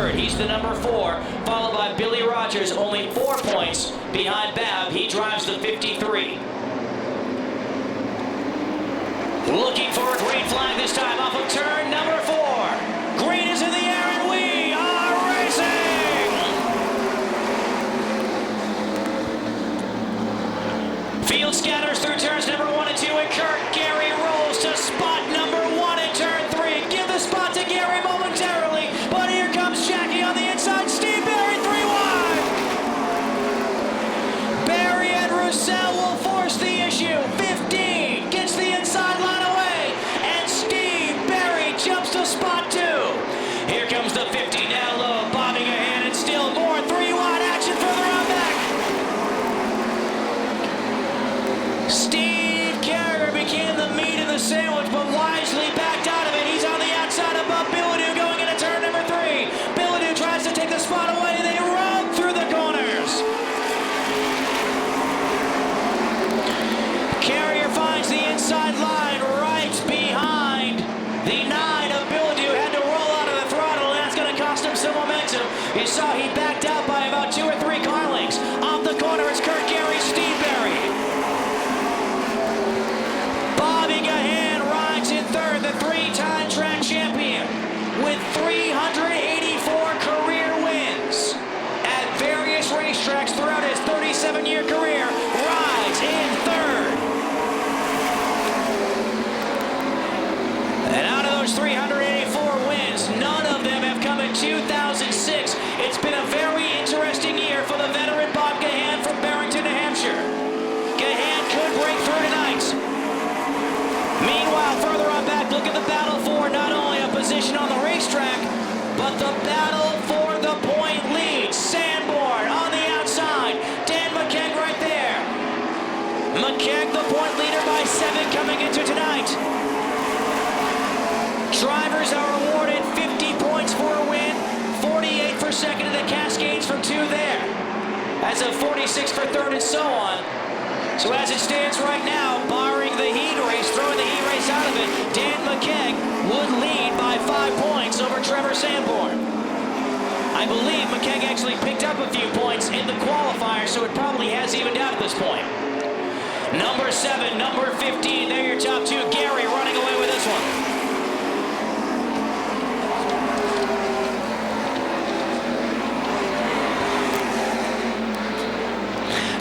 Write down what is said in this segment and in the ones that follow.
third. He's the number 4, followed by Billy Rogers, only 4 points behind Bab. He drives the 53. Looking for a green flag this time off of turn number 4. Green is in the air and we are racing! Field scatters through turns number 1 and 2 and Kirk Gary rolls to spot number 1 in turn 3. Give the spot to Gary momentarily, but here comes Jackie on the inside. Steve Barry 3 wide! Barry and Roussel will force the issue. 15 gets the inside line away, and Steve Barry jumps to spot 2. Here comes the 50 down low, bobbing a hand, and still more 3 wide action further on back. Steve Carrier became the meat of the sandwich, but wisely backed out of it. He's on the outside above Billadu going into turn number 3. Billadu tries to take the spot away. They run through the corners. Carrier finds the inside line right behind the 9 of Billadu. Had to roll out of the throttle, and that's going to cost him some momentum. You saw he backed out by about 2 or 3 car lengths. Off the corner is Kirk Gary, Steve Barry. Bobbing a hand rides in third, the 3-time track champion with 384 career wins at various racetracks throughout his 37-year career, rides in third. And out of those 384 wins, none of them have come in 2006. It's been a very interesting year for the veteran Bob Gahan from Barrington, New Hampshire. Gahan could break through tonight. Meanwhile, further on back, look at the battle for not only a position on the racetrack, but the battle for the point lead. Sanborn on the outside. Dan McKegg right there. McKegg, the point leader by 7 coming into tonight. Drivers are awarded 50 points for a win, 48 for second in the Cascades from 2 there. As of 46 for third and so on. So as it stands right now, barring the heat race, throwing the heat race out of it, Dan McKegg would lead by 5 points over Trevor Sanborn. I believe McKegg actually picked up a few points in the qualifier, so it probably has evened out at this point. Number 7, number 15, they're your top 2. Gary running away with this one.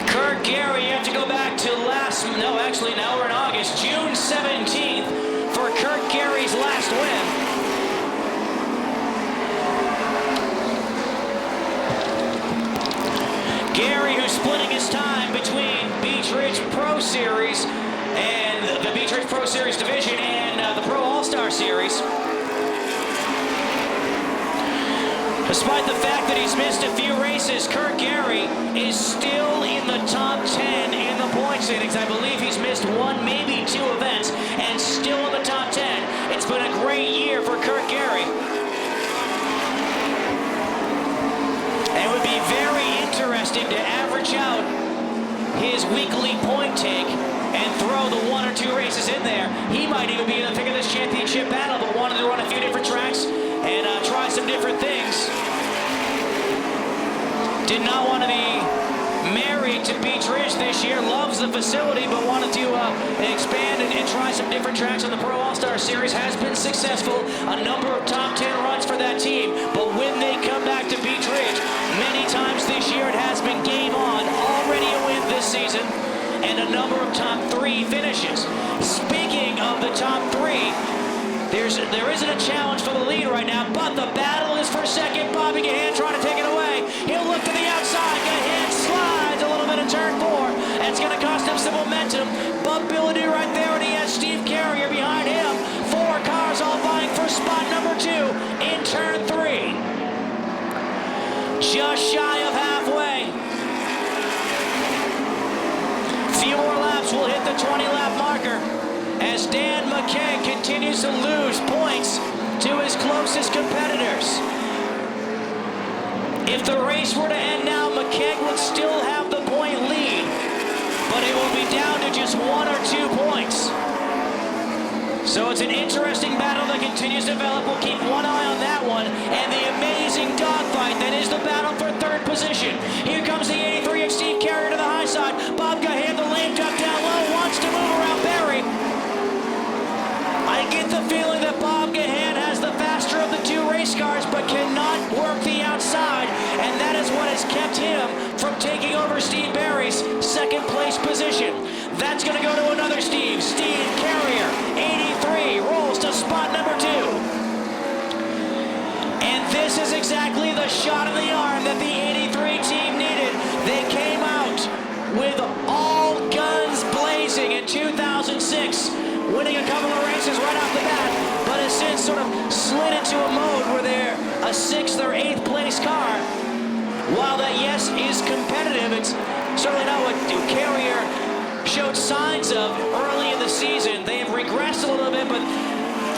Kirk Gary, you have to go back to now we're in August, June 17th for Kirk Gary's last win. Gary, who's splitting his time between Beech Ridge Pro Series and the Beech Ridge Pro Series division and the Pro All-Star Series. Despite the fact that he's missed a few races, Kirk Gary is still in the top 10 in the point standings. I believe he's missed 1, maybe 2 events, and still in the top 10. It's been a great year for Kirk Gary. And it would be very interesting to average out his weekly point take and throw the 1 or 2 races in there. He might even be in the thick of this championship battle, but wanted to run a few different tracks and try some different things. Did not want to be married to Beech Ridge this year. Loves the facility, but wanted to expand and try some different tracks on the Pro All-Star Series. Has been successful. A number of top 10 runs for that team. But when they come back to Beech Ridge, many times this year it has been game on. Already a win this season. And a number of top 3 finishes. Speaking of the top 3, there isn't a challenge for the lead right now, but the battle is for second. Bobby Gahan trying to take it away. He'll look to the outside. Gahan slides a little bit in turn 4. That's going to cost him some momentum. Bump Billadu right there, and he has Steve Carrier behind him. 4 cars all vying for spot number 2 in turn 3. Just shy of halfway. Few more laps will hit the 20-lap marker as Dan McKegg continues to lose points to his closest competitors. If the race were to end now, McKegg would still have the point lead, but it will be down to just 1 or 2 points. So it's an interesting battle that continues to develop. We'll keep one eye on that one. And the amazing dogfight that is the battle for third position. Here comes the 83 of Steve Carrier to the high side. Bob Gahan, the lame duck down low, wants to move around Barry. I get the feeling that Bob Gahan has the faster of the two race cars, but cannot work the outside. And that is what has kept him from taking over Steve Barry's second place position. That's going to go to another Steve. Steve Carrier, 83, rolls to spot number 2. And this is exactly the shot in the arm that the 83 team needed. They came out with all guns blazing in 2006, winning a couple of races right off the bat, but has since sort of slid into a mode where they're a 6th or 8th place car. While that, yes, is competitive, it's certainly not what Carrier showed signs of early in the season. They have regressed a little bit, but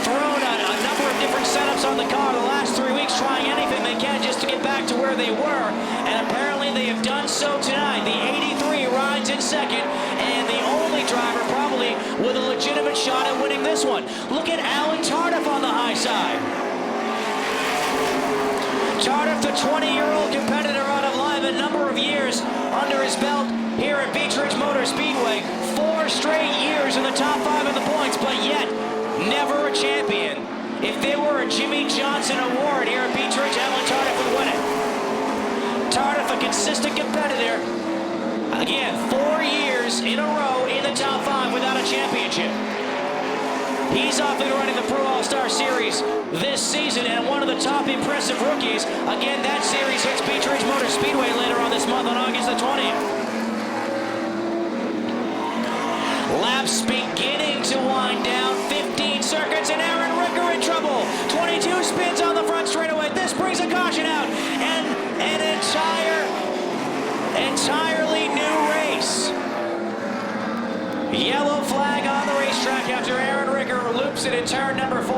thrown a number of different setups on the car the last 3 weeks, trying anything they can just to get back to where they were, and apparently they have done so tonight. The 83 rides in second, and the only driver probably with a legitimate shot at winning this one. Look at Alan Tardif on the high side. Tardif, the 20-year-old competitor out of Live, a number of years under his belt here at Beech Ridge Motor Speedway. 4 straight years in the top 5 of the points, but yet never a champion. If there were a Jimmy Johnson award here at Beech Ridge, Alan Tardif would win it. Tardif, a consistent competitor. Again, 4 years in a row in the top 5 without a championship. He's off and running the Pro All-Star Series this season, and one of the top impressive rookies. Again, that series hits Beech Ridge Motor Speedway later on this month on August the 20th. Laps beginning to wind down. 15 circuits, and Aaron Ricker in trouble. 22 spins on the front straightaway. This brings a caution out, and an entirely new race. Yellow flag on the racetrack after Aaron Ricker loops it in turn number 4.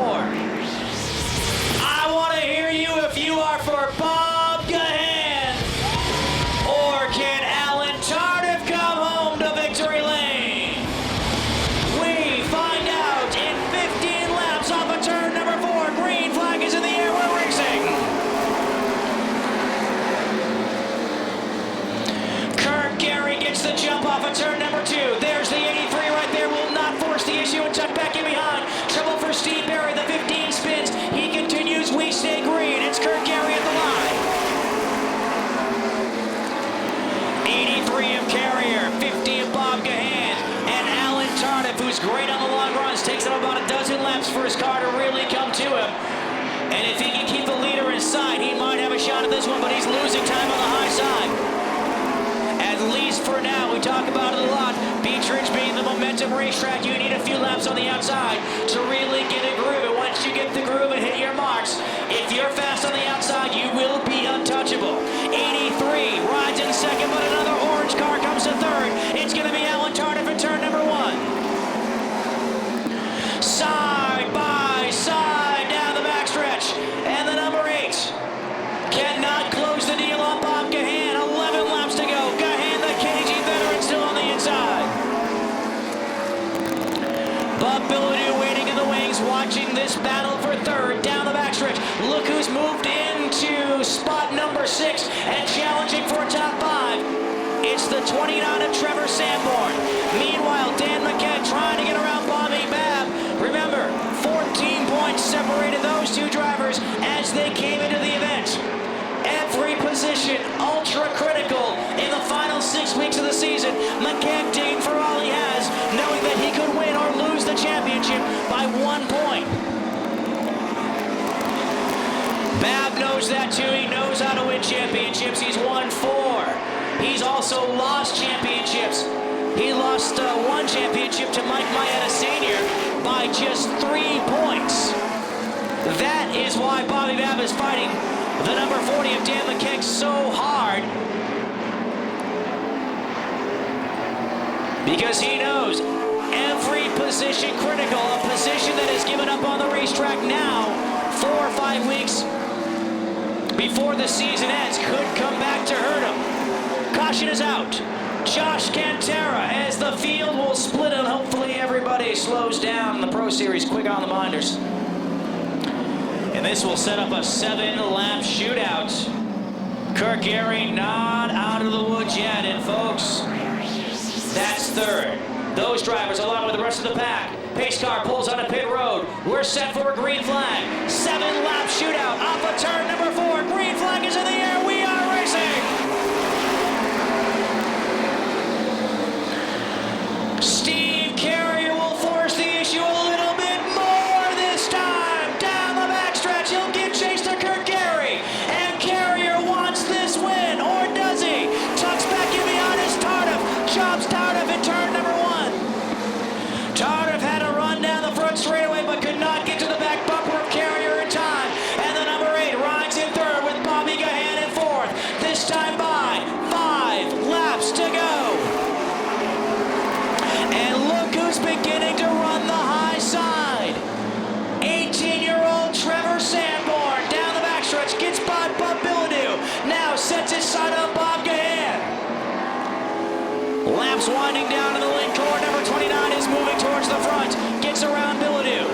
I want to hear you if you are for Bob Gahan, or can Alan Tardif come home to victory lane? We find out in 15 laps off of turn number 4. Green flag is in the air. We're racing. Kirk Gary gets the jump off of turn number 2. There's the 83 right there. Will not force the issue and tuck back in behind. Trouble for Steve Barry. The 15 spins. He continues. We stay green. It's Kirk Gary at the line. 83 of Carrier, 50 of Bob Gahan, and Alan Tardif, who's great on the long runs, takes him about a dozen laps for his car to really come to him. And if he can keep the leader in sight, he might have a shot at this one, but he's losing time on the high side. At least for now, we talk about it a lot. Beech Ridge being the momentum racetrack, you need a few laps on the outside to really get a groove. And once you get the groove and hit your marks, if you're fast on the outside, you will be untouchable. 83 rides in second, but another orange car comes to third. It's going to be Alan Tardif in turn number 1. Side by side down the backstretch, and the number 8 cannot close the deal on Bob Gahan. 11 laps to go. Gahan, the KG veteran, still on the inside. Bob Bilodeau waiting in the wings, watching this battle for third down the backstretch. Look who's moved into spot number 6 and challenging for a top 5. It's the 29 of Trevor Sanborn. Meanwhile, Dan McKay trying to get around Bobby Babb. Remember, 14 points separated those two drivers as they came into the event. Every position ultra critical in the final 6 weeks of the season. McCann digging for all he has, knowing that he could win or lose the championship by 1 point. Babb knows that too. He knows how to win championships. He's won 4. He's also lost championships. He lost 1 championship to Mike Maeda Sr. by just 3 points. That is why Bobby Babb is fighting the number 40 of Dan McKeag so hard. Because he knows every position critical, a position that is given up on the racetrack now, 4 or 5 weeks before the season ends, could come back to hurt him. Caution is out. Josh Cantera, as the field will split and hopefully everybody slows down in the Pro Series, quick on the minders. And this will set up a 7-lap shootout. Kurt Gary not out of the woods yet, and folks, that's third. Those drivers, along with the rest of the pack. Pace car pulls on a pit road. We're set for a green flag. 7-lap shootout off of turn number 4. Green flag is in the air. We are racing. Steve Carrier will force the issue a little bit more this time. Down the backstretch, he'll give chase to Kurt Gary. And Carrier wants this win, or does he? Tucks back in behind his Tardif. Chops Tardif in turn number 1. Tardif had a run down the front straightaway, but could not get to the back bumper of Carrier in time. And the number 8 rides in third with Bobby Gahan in 4th. This time by 5 laps to go. And look who's beginning to run the high side. 18-year-old Trevor Sanborn down the backstretch, gets by Bob Bilodeau. Now sets his sight on Bob Gahan. Laps winding down in the link core. Number 29 is moving towards the front. Gets around Bilodeau.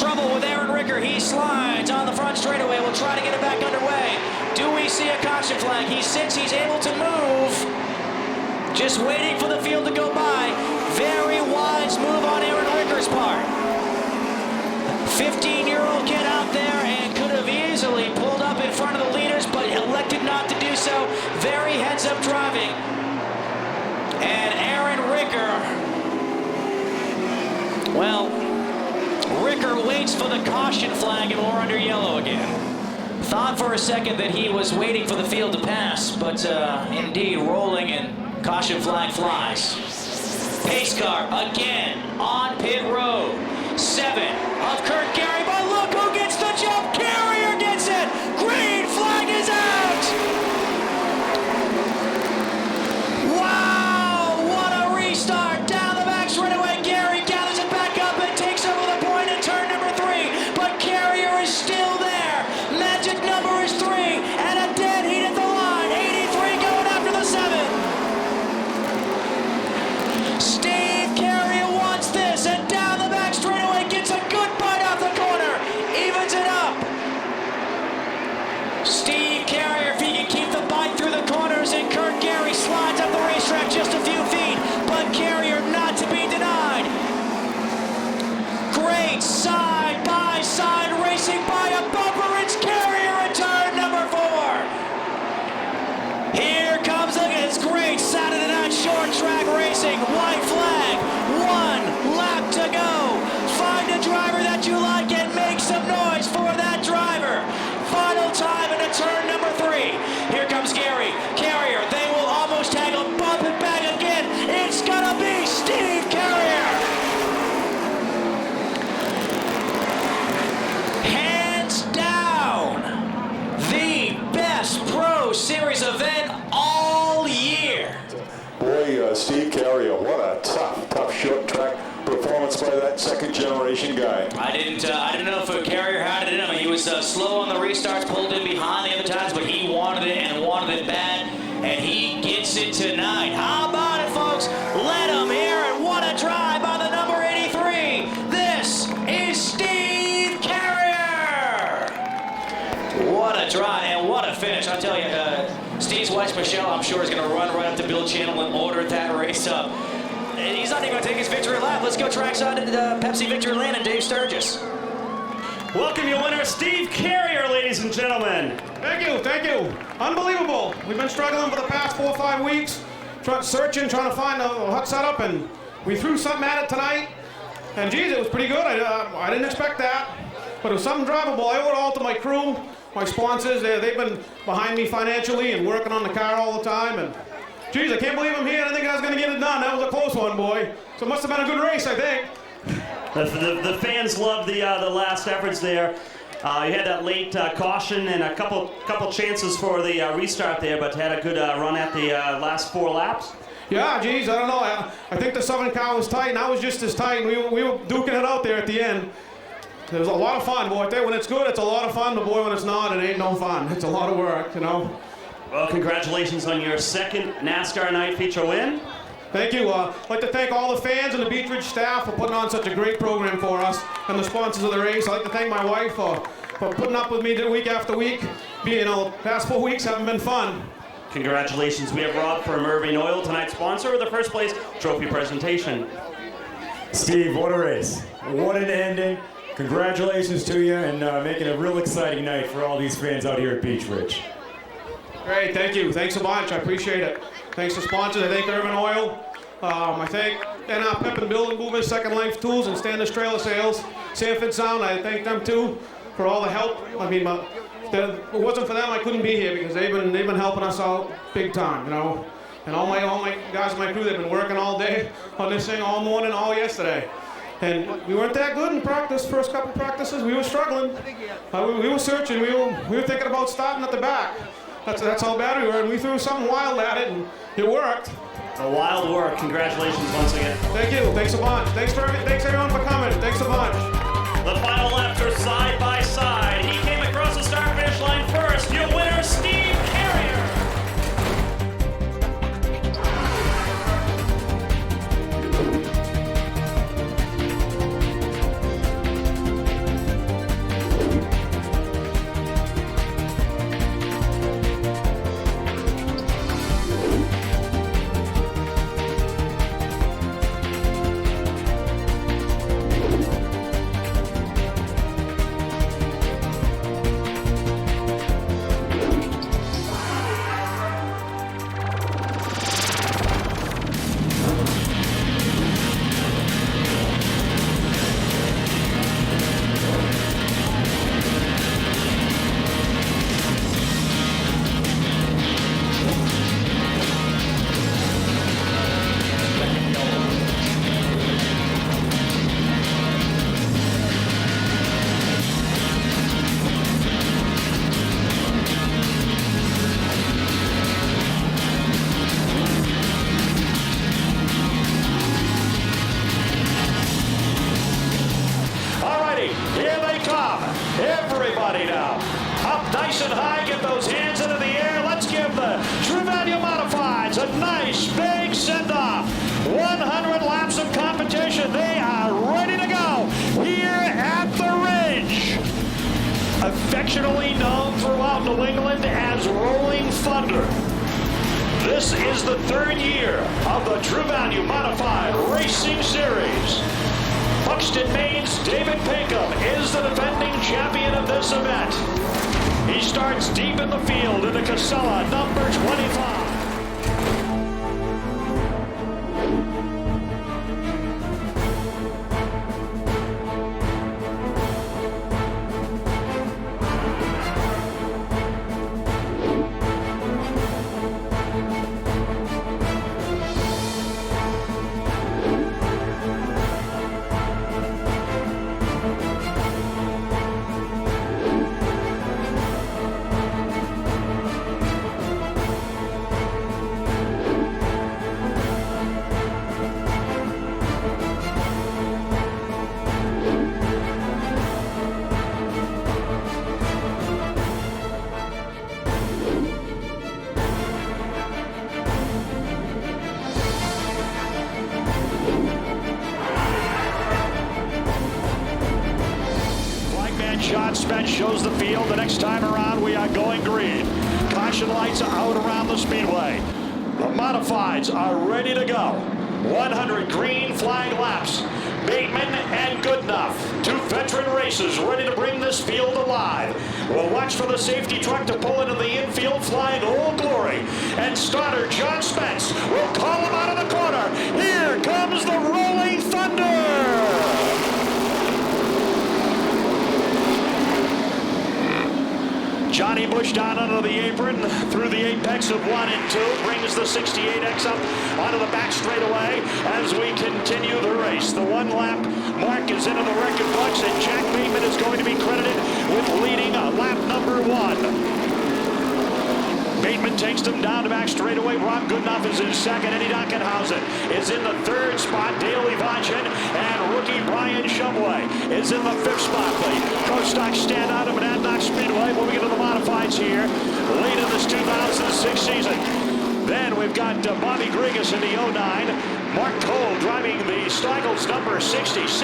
Trouble with Aaron Ricker. He slides on the front straightaway. We'll try to get it back underway. Do we see a caution flag? He sits. He's able to move. Just waiting for the field to go by. Very wise move on Aaron Ricker's part. 15-year-old kid out there and could have easily pulled up in front of the leaders, but elected not to do so. Very heads-up driving. And Aaron Ricker, well, Ricker waits for the caution flag and we're under yellow again. Thought for a second that he was waiting for the field to pass, but indeed rolling and caution flag flies. Pace car again on pit road. 7 of Kurt Gary, but look who gets the jump. Carrier gets it. Green flag is out. Wow, what a restart. Down the back straightaway. Gary gathers it back up and takes over the point in turn number 3. But Carrier is still there. Magic number is 3 and a dead heat at the line. 83 going after the 7. Steve Carrier wants this, and down the back straightaway gets a good bite off the corner. Evens it up. Steve Carrier, if he can keep the bite through the corners, and Kurt Gary slides up the racetrack just a few feet, but Carrier not to be denied. Great side-by-side racing by a bumper. It's Carrier in turn number 4. Here comes it's great Saturday night short track racing. White flag, 1 lap to go. Find a driver that you like and make some noise for that driver. Final time into turn number 3. Here comes Gary. Carrier, they will almost tangle, bump it back again. It's gonna be Steve Carrier. Hands down, the best Pro Series event all year. Boy, Steve Carrier, what a tough short track performance by that second generation guy. I didn't know if Carrier had it in him. He was slow on the restarts, pulled in behind the other times, but he wanted it and wanted it bad, and he gets it tonight. How about it, folks? Let him hear it. What a drive by the number 83. This is Steve Carrier. What a drive and what a finish. I'll tell you, Steve's wife, Michelle, I'm sure is going to run right up to Bill Channell and order that race up. He's not even going to take his victory lap. Let's go trackside at Pepsi Victory Lane and Dave Sturgis. Welcome your winner, Steve Carrier, ladies and gentlemen. Thank you. Unbelievable. We've been struggling for the past 4 or 5 weeks, trying to find a hot setup, and we threw something at it tonight. And geez, it was pretty good. I didn't expect that, but it was something drivable. I owe it all to my crew, my sponsors. They've been behind me financially and working on the car all the time. And geez, I can't believe I'm here. I didn't think I was going to get it done. That was a close one, boy. So it must have been a good race, I think. The fans loved the last efforts there. You had that late caution and a couple chances for the restart there, but had a good run at the last 4 laps. Yeah, geez, I don't know. I think the 7 car was tight, and I was just as tight, and we were duking it out there at the end. It was a lot of fun, boy. When it's good, it's a lot of fun, but boy, when it's not, it ain't no fun. It's a lot of work, you know. Well, congratulations on your second NASCAR night feature win. Thank you. I'd like to thank all the fans and the Beech Ridge staff for putting on such a great program for us, and the sponsors of the race. I'd like to thank my wife for putting up with me week after week. The past 4 weeks haven't been fun. Congratulations. We have Rob from Irving Oil, tonight's sponsor of the first place trophy presentation. Steve, what a race. What an ending. Congratulations to you, and making a real exciting night for all these fans out here at Beech Ridge. Great, thank you. Thanks so much. I appreciate it. Thanks to sponsors. I thank Irving Oil. I thank NR Pep and Building Movers, Second Life Tools, and Standish Trailer Sales. Sanford Sound, I thank them too for all the help. I mean, if it wasn't for them, I couldn't be here because they've been helping us out big time, you know. And all my guys on my crew, they've been working all day on this thing, all morning, all yesterday. And we weren't that good in practice. First couple practices, we were struggling. We were searching. We were thinking about starting at the back. That's how bad we were, and we threw something wild at it, and it worked. A wild work. Congratulations once again. Thank you. Thanks a bunch. Thanks everyone for coming. Thanks a bunch. The final laps are side by side. He came across the start finish line first. Your winner, Steve Carrier. Everybody now. Up nice and high, get those hands into the air. Let's give the True Value Modifieds a nice big send-off. 100 laps of competition. They are ready to go here at the Ridge. Affectionately known throughout New England as Rolling Thunder. This is the third year of the True Value Modified Racing Series. Buxton, Maine's David Pinkham is the defending champion of this event. He starts deep in the field in the Casella, number 25. Shot spent shows the field. The next time around, we are going green. Caution lights are out around the Speedway. The Modifieds are ready to go. 100 green flag laps. Bateman and Goodenough, two veteran racers ready to bring this field alive. We'll watch for the safety truck to pull into the infield, flying Old Glory. And starter John Spence will call him out of the corner. Here comes the Rolling Thunder. Johnny Bush down under the apron through the apex of 1 and 2, brings the 68X up onto the back straightaway as we continue the race. The 1 lap mark is into the record books, and Jack Bateman is going to be credited with leading lap number 1. Bateman takes them down to back straightaway. Rob Goodenough is in second. Eddie Dockenhausen is in the 3rd spot. Dale Evanchin and rookie Brian Shumway is in the 5th spot. The Pro Stock standout of Monadnock Speedway moving into the Modifieds here late in this 2006 season. Then we we've got Bobby Grigas in the 09. Mark Cole driving the Steigels number 66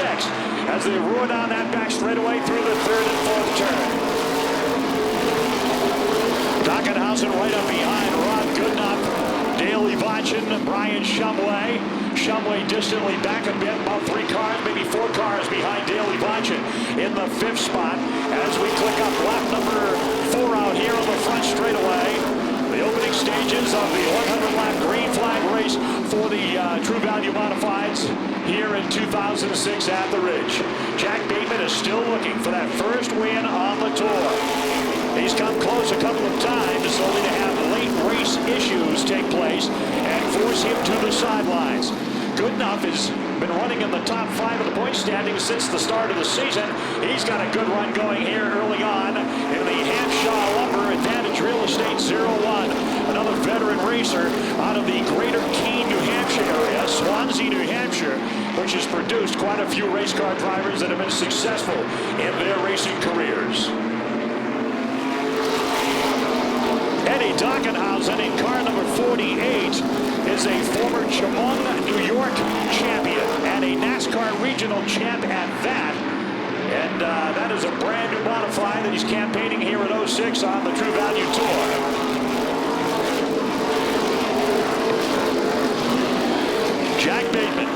as they roar down that back straightaway through the third and fourth turn. Dockenhausen right up behind Rob Goodenough, Dale Ivachin, Brian Shumway. Shumway distantly back a bit, about 3 cars, maybe 4 cars behind Dale Ivachin in the 5th spot. As we click up lap number 4 out here on the front straightaway. The opening stages of the 100-lap green flag race for the True Value Modifieds here in 2006 at the Ridge. Jack Bateman is still looking for that first win on the tour. He's come close a couple of times, only to have late race issues take place and force him to the sidelines. Goodenough has been running in the top 5 of the point standings since the start of the season. He's got a good run going here early on in the Hampshire Lumber Advantage Real Estate 01. Another veteran racer out of the greater Keene, New Hampshire area, Swansea, New Hampshire, which has produced quite a few race car drivers that have been successful in their racing careers. Eddie Dockenhausen in car number 48 is a former Chemung, New York champion and a NASCAR regional champ at that. And that is a brand new modified that he's campaigning here at 06 on the True Value Tour. Jack Bateman,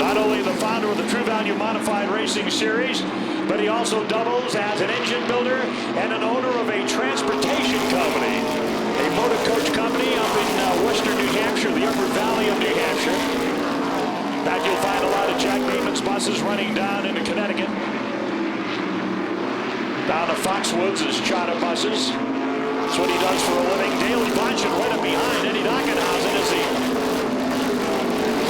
not only the founder of the True Value Modified Racing Series, but he also doubles as an engine builder and an owner of a transportation company, a motor coach company up in western New Hampshire, the Upper Valley of New Hampshire. In fact, you'll find a lot of Jack Bateman's buses running down into Connecticut. Down to Foxwoods is charter buses. That's what he does for a living. Dale Ivachin right up behind Eddie Dockenhausen as he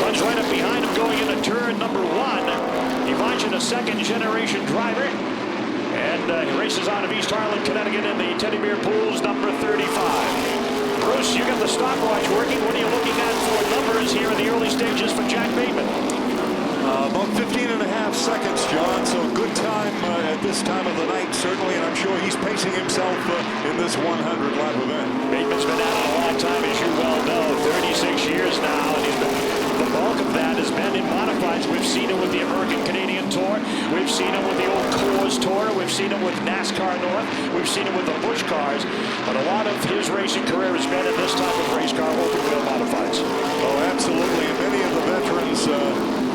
runs right up behind him going into turn number 1. Ivachin, a second-generation driver, and he races out of East Harlan, Connecticut in the Teddy Bear Pools number 35. Bruce, you got the stopwatch working. What are you looking at for numbers here in the early stages for Jack Bateman? About 15 and a half seconds, John, so good time at this time of the night, certainly, and I'm sure he's pacing himself in this 100-lap event. Bateman's been at it a long time, as you well know, 36 years now, and he's been, the bulk of that has been in modifieds. We've seen it with the American-Canadian Tour, we've seen it with the old Coors Tour, we've seen it with NASCAR North, we've seen it with the Busch cars, but a lot of his racing career has been in this type of race car, open wheel modifieds. Oh, absolutely, and many of the veterans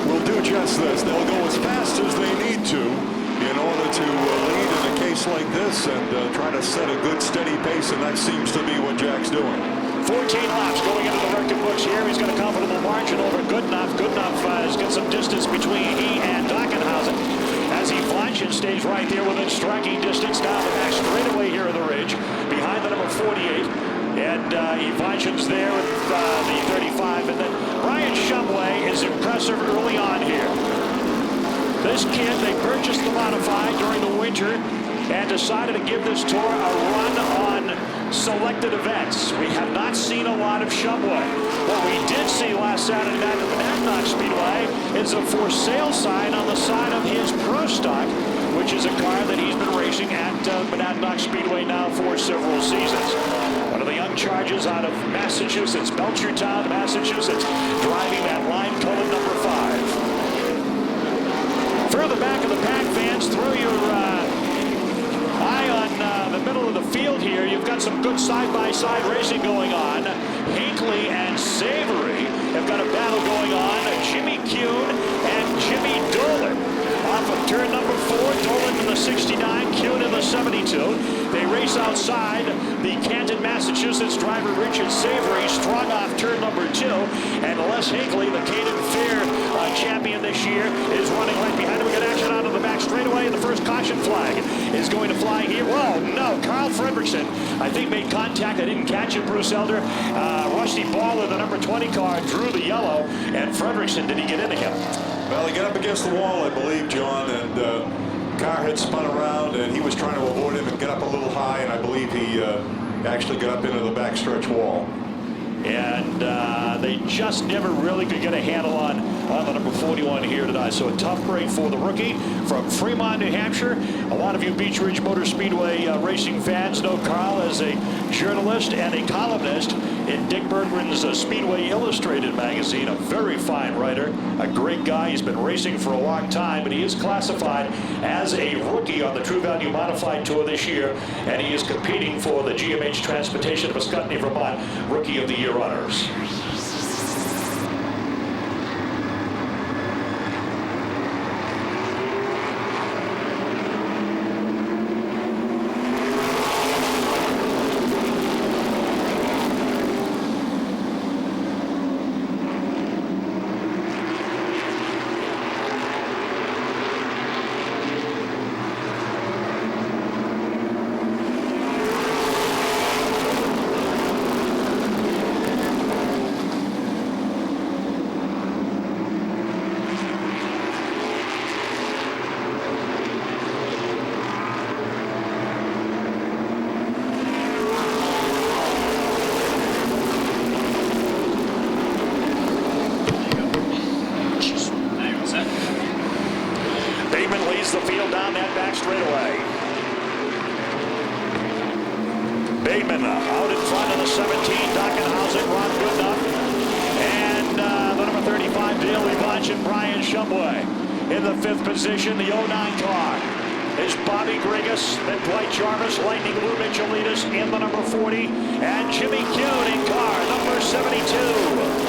will do just this. They'll go as fast as they need to in order to lead in a case like this and try to set a good steady pace, and that seems to be what Jack's doing. 14 laps going into the record books here. He's got a comfortable margin over Goodenough. Goodenough has got some distance between he and Dockenhausen as Ivachin stays right there within striking distance down the back straightaway here in the Ridge behind the number 48. And Ivachin's there with the 35. And then Brian Shumway is impressive early on here. This kid, they purchased the modified during the winter and decided to give this tour a run on selected events. We have not seen a lot of Shumway. What we did see last Saturday night at Monadnock Speedway is a for sale sign on the side of his Pro Stock, which is a car that he's been racing at Monadnock Speedway now for several seasons. One of the young charges out of Massachusetts, Belchertown, Massachusetts, driving that lime-colored number 5. Further back of the pack, fans, throw your eye on the middle of the field here. You've got some good side-by-side racing going on. Hinckley and Savory have got a battle going on. Jimmy Kuhn and Jimmy Dolan off of turn number 4. Dolan in the 69, Kuhn in the 72. They race outside the Canton, Massachusetts driver Richard Savory, strong off turn number 2. And Les Hinckley, the Canton Fair champion this year, is running right behind him. We got action out of the back straightaway. The first caution flag is going to fly here. Whoa, no, Carl Fredrickson, I think, made contact. I didn't catch it, Bruce Elder. Rusty Baller, the number 20 car, drew the yellow. And Fredrickson, did he get into him? Well, he got up against the wall, I believe, John, and the car had spun around, and he was trying to avoid him and get up a little high, and I believe he actually got up into the backstretch wall. And they just never really could get a handle on the number 41 here tonight. So a tough break for the rookie from Fremont, New Hampshire. A lot of you Beech Ridge Motor Speedway racing fans know Carl as a journalist and a columnist in Children's Speedway Illustrated magazine, a very fine writer, a great guy. He's been racing for a long time, but he is classified as a rookie on the True Value Modified Tour this year, and he is competing for the GMH Transportation of Ascutney, Vermont Rookie of the Year honors. Bateman leads the field down that back straightaway. Bateman out in front of the 17, Dockenhausen, Ron Goodenough, and the number 35, Dale Levach and Brian Shumway. In the 5th position, the 09 car is Bobby Grigas, then Dwight Jarvis, Lightning Lou Michelitas in the number 40, and Jimmy Kuhn in car number 72.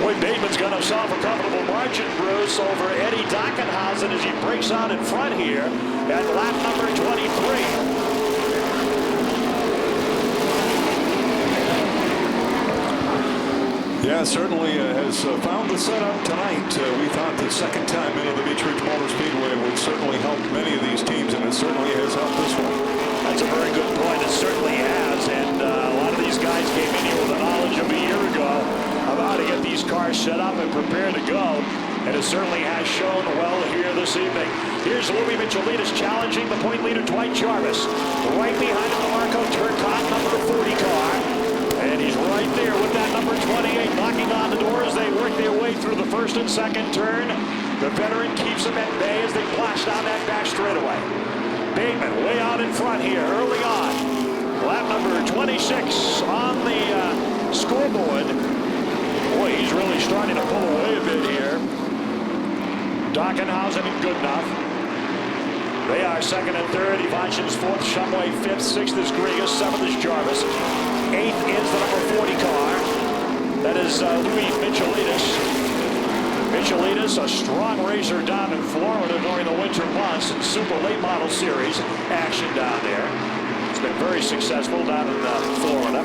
Boy, Bateman's got himself a comfortable margin, Bruce, over Eddie Dockenhausen as he breaks out in front here at lap number 23. Yeah, certainly has found the setup tonight. We thought the second time into the Beech Ridge Motor Speedway would certainly help many of these teams, and it certainly has helped this one. That's a very good point. It certainly has, and a lot of these guys came in here with the knowledge of a year ago of how to get these cars set up and prepared to go, and it certainly has shown well here this evening. Here's Louis Michelitas challenging the point leader Dwight Jarvis. Right behind him, the Marco Turcotte, number 40 car, and he's right there with that number 28 knocking on the door as they work their way through the first and second turn. The veteran keeps them at bay as they blast down that back straightaway. Bateman way out in front here early on. Lap number 26 on the scoreboard. Boy, he's really starting to pull away a bit here. Dockenhausen and Goodenough. They are second and third. Ivachin's fourth, Shumway fifth, sixth is Grigas, seventh is Jarvis. Eighth is the number 40 car. That is Louis Michelitas. Michelitas, a strong racer down in Florida during the winter months in Super Late Model Series action down there. It's been very successful down in Florida.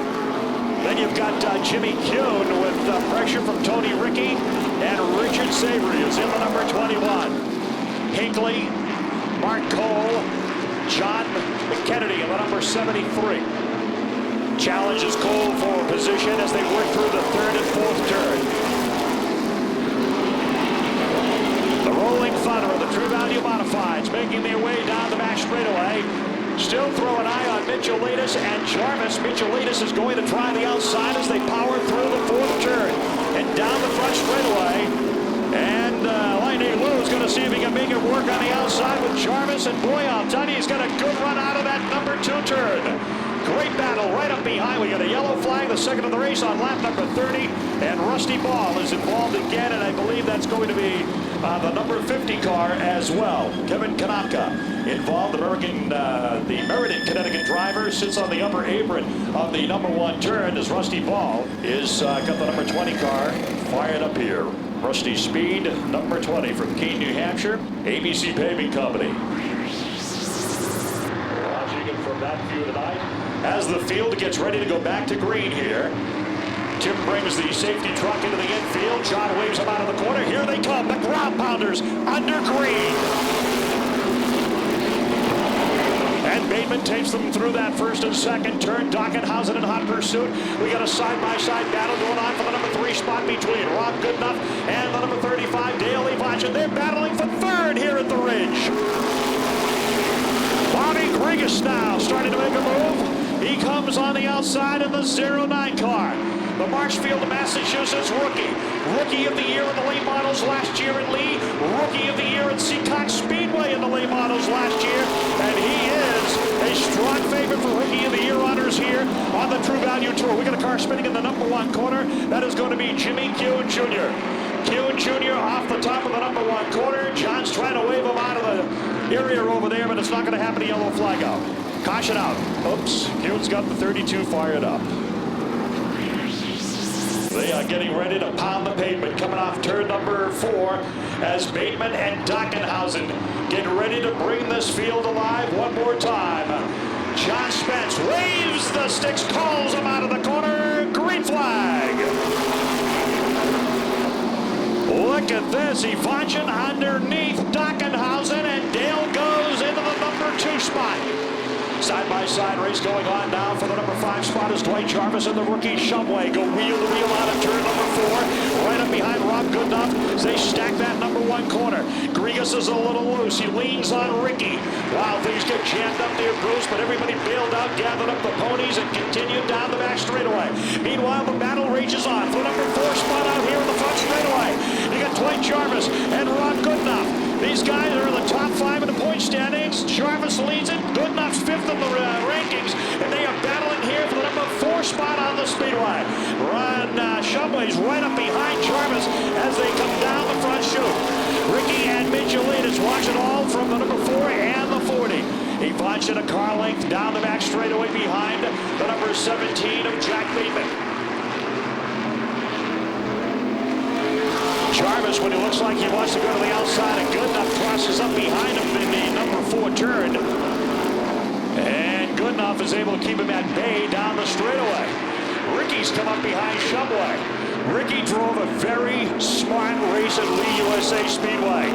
Then you've got Jimmy Kuhn with pressure from Tony Rickey, and Richard Savory is in the number 21. Hinckley, Mark Cole, John McKennedy in the number 73. Challenges Cole for position as they work through the third and fourth turn. The Rolling Thunder of the True Value Modifieds making their way down the back straightaway. Still throw an eye on Michelitas and Jarvis. Michelitas is going to try the outside as they power through the fourth turn and down the front straightaway. And Lightning Lou is going to see if he can make it work on the outside with Jarvis. And boy, I'll tell you, he's got a good run out of that number 2 turn. Great battle right up behind. We got a yellow flag, the second of the race on lap number 30. And Rusty Ball is involved again, and I believe that's going to be the number 50 car as well. Kevin Kanopka involved. The Meriden, Connecticut driver sits on the upper apron of the number 1 turn as Rusty Ball is got the number 20 car fired up here. Rusty Speed, number 20 from Keene, New Hampshire, ABC Paving Company. Watching it from that view tonight. As the field gets ready to go back to green here, Tim brings the safety truck into the infield. John waves him out of the corner. Here they come, the ground pounders under green. And Bateman takes them through that first and second turn. Dockenhausen in hot pursuit. We got a side-by-side battle going on for the number 3 spot between Rob Goodenough and the number 35, Dale Levach. And they're battling for third here at the Ridge. Bobby Grigas now starting to make a move. He comes on the outside in the 09 car. The Marshfield, Massachusetts rookie. Rookie of the year in the late models last year in Lee. Rookie of the year at Seacock Speedway in the late models last year. And he Driver for Rookie of the Year honors here on the True Value Tour. We got a car spinning in the number 1 corner. That is going to be Jimmy Kuhn Jr. Kuhn Jr. off the top of the number 1 corner. John's trying to wave him out of the area over there, but it's not going to happen. A yellow flag out. Caution out. Oops. Kuhn's got the 32 fired up. They are getting ready to pound the pavement coming off turn number 4 as Bateman and Dockenhausen get ready to bring this field alive one more time. John Spence waves the sticks, calls him out of the corner. Green flag. Look at this. Ivanchin underneath Dockenhausen, and Dale goes into the number 2 spot. Side-by-side race going on now for the number 5 spot as Dwight Jarvis and the rookie Shumway go wheel to wheel out of turn number 4. Right up behind Rob Goodenough as they stack that number 1 corner. Grigas is a little loose. He leans on Ricky. Wow, things get jammed up near Bruce, but everybody bailed out, gathered up the ponies, and continued down the back straightaway. Meanwhile, the battle rages on for number 4 spot out here in the front straightaway. You got Dwight Jarvis and Rob Goodenough. These guys are in the top 5 in the point standings. Jarvis leads it. Goodenough's 5th in the rankings, and they are battling here for the number 4 spot on the Speedway. Shumway's right up behind Jarvis as they come down the front chute. Ricky and Michelinas watch it all from the number 4 and the 40. Ivanchin a car length down the back straightaway behind the number 17 of Jack Bateman. Jarvis, when he looks like he wants to go to the outside, and Goodenough crosses up behind him in the number 4 turn. And Goodenough is able to keep him at bay down the straightaway. Ricky's come up behind Shumway. Ricky drove a very smart race at Lee USA Speedway.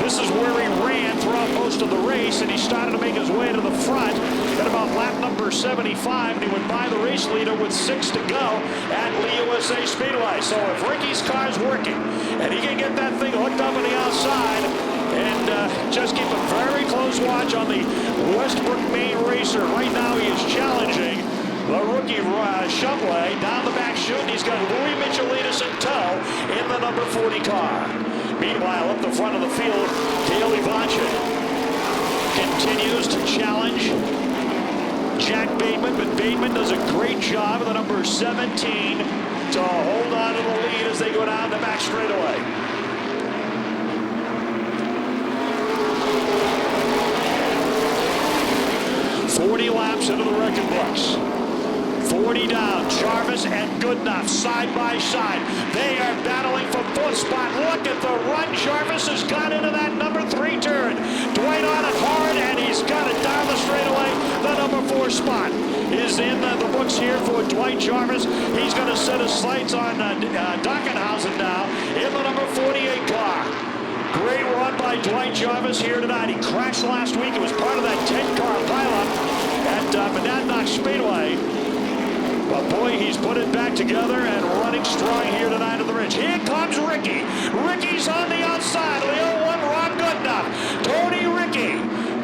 This is where he ran throughout most of the race, and he started to make his way to the front at about lap number 75, and he went by the race leader with 6 to go at Lee USA Speedway. So if Ricky's car's working, and he can get that thing hooked up on the outside, and just keep a very close watch on the Westbrook main racer. Right now he is challenging the rookie Shumway down the back chute. He's got Louis Michelinas in tow in the number 40 car. Meanwhile, up the front of the field, Dale Ivanchin continues to challenge Jack Bateman, but Bateman does a great job of the number 17 to hold on to the lead as they go down the back straightaway. "40 laps into the record books. 40 down. Jarvis and Goodenough side by side. They are battling for 4th spot. Look at the run. Jarvis has got into that number 3 turn. Dwight on it hard, and he's got it down the straightaway. The number 4 spot is in the books here for Dwight Jarvis. He's going to set his sights on Dockenhausen now in the number 48 car. Great run by Dwight Jarvis here tonight. He crashed last week. It was part of that 10-car pileup at Monadnock Speedway. But boy, he's put it back together and running strong here tonight at the Ridge. Here comes Ricky. Ricky's on the outside of the 01 Rob Goodenough. Tony Ricky.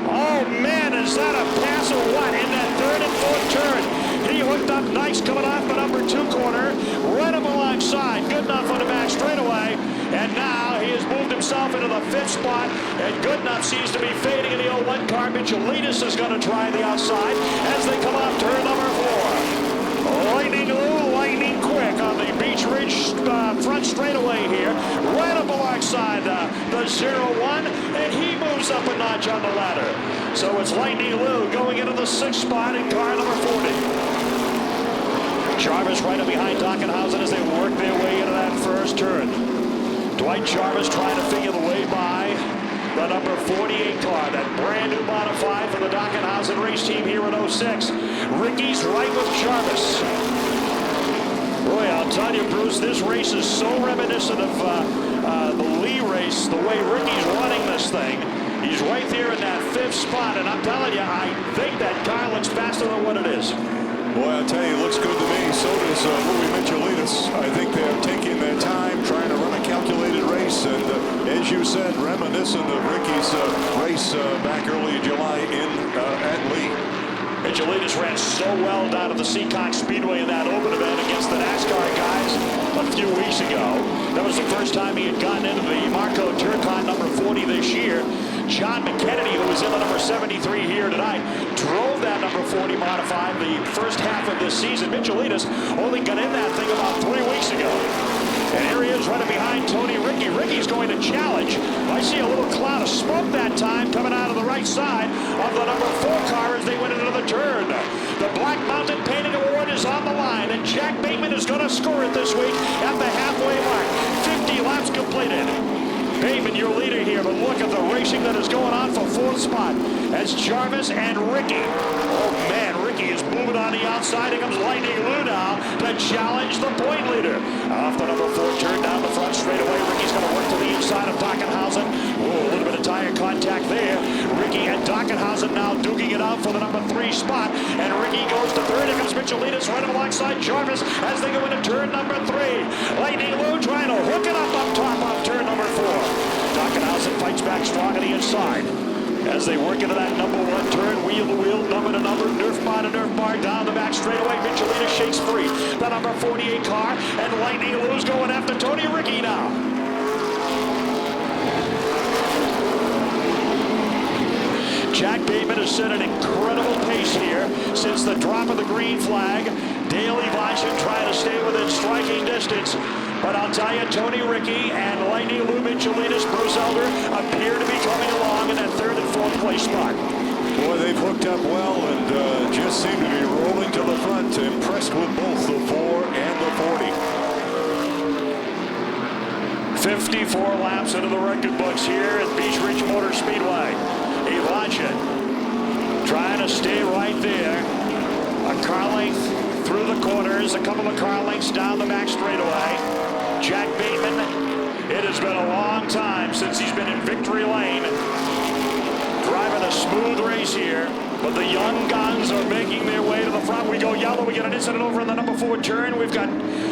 Oh man, is that a pass or what in that 3rd and 4th turn? He hooked up nice coming off the number 2 corner. Right up alongside. Goodenough on the back straightaway. And now he has moved himself into the 5th spot. And Goodenough seems to be fading in the 01 car. Michelinas is going to try the outside as they come off turn number 4. Lightning Lou, lightning quick on the Beech Ridge front straightaway here. Right up alongside the 01, and he moves up a notch on the ladder. So it's Lightning Lou going into the 6th spot in car number 40. Jarvis right up behind Dockenhausen as they work their way into that 1st turn. Dwight Jarvis trying to figure the way by the number 48 car, that brand new modified for the Dockenhausen race team here in 06. Ricky's right with Jarvis. Boy, I'll tell you, Bruce, this race is so reminiscent of the Lee race, the way Ricky's running this thing. He's right there in that 5th spot, and I'm telling you, I think that car looks faster than what it is. Boy, I'll tell you, it looks good to me. So does Louis Michelinas. I think they're taking their time, trying to run a calculated race. And as you said, reminiscent of Ricky's race back early in July at Lee. And Michelinas ran so well down at the Seacock Speedway in that open event against the NASCAR guys a few weeks ago. That was the first time he had gotten into the Marco Turcon number 40 this year. John McKennedy, who was in the number 73 here tonight, drove that number 40 modified the first half of this season. Michelinas only got in that thing about 3 weeks ago. And here he is running behind Tony Ricky. Ricky's going to challenge. I see a little cloud of smoke that time coming out of the right side of the number 4 car as they went into the turn. The Black Mountain Painting Award is on the line, and Jack Bateman is going to score it this week at the halfway mark. 50 laps completed. Bateman, your leader here, but look at the racing that is going on for 4th spot as Jarvis and Ricky. Oh man, Ricky is moving on the outside. Here comes Lightning Lou now to challenge the point leader. Off the number 4 turn down the front straightaway. Ricky's going to work to the inside of Dockenhausen. Oh, a little bit of tire contact there. Ricky and Dockenhausen now duking it out for the number 3 spot. And Ricky goes to 3rd. Here comes Michelinas right alongside Jarvis as they go into turn number 3. Lightning Lou trying to hook it up top of turn number 4. Dockenhausen fights back strong on the inside. As they work into that number 1 turn, wheel to wheel, number to number, nerf bar to nerf bar, down the back straightaway. Michelinas shakes free. The number 48 car, and Lightning Lou's going after Tony Ricky now. Jack Bateman has set an incredible pace here since the drop of the green flag. Dale Evonshin trying to stay within striking distance. But I'll tell you, Tony Ricky and Lightning Lou Michelinas, Bruce Elder, appear to be coming along in that 3rd and 4th place spot. Boy, they've hooked up well and just seem to be rolling to the front. Impressed with both the 4 and the 40. 54 laps into the record books here at Beech Ridge Motor Speedway. Evonshin trying to stay right there. A car length through the corners, a couple of car lengths down the back straightaway. Jack Bateman, it has been a long time since he's been in victory lane. Driving a smooth race here, but the young guns are making their way to the front. We go yellow, we get an incident over in the number 4 turn. We've got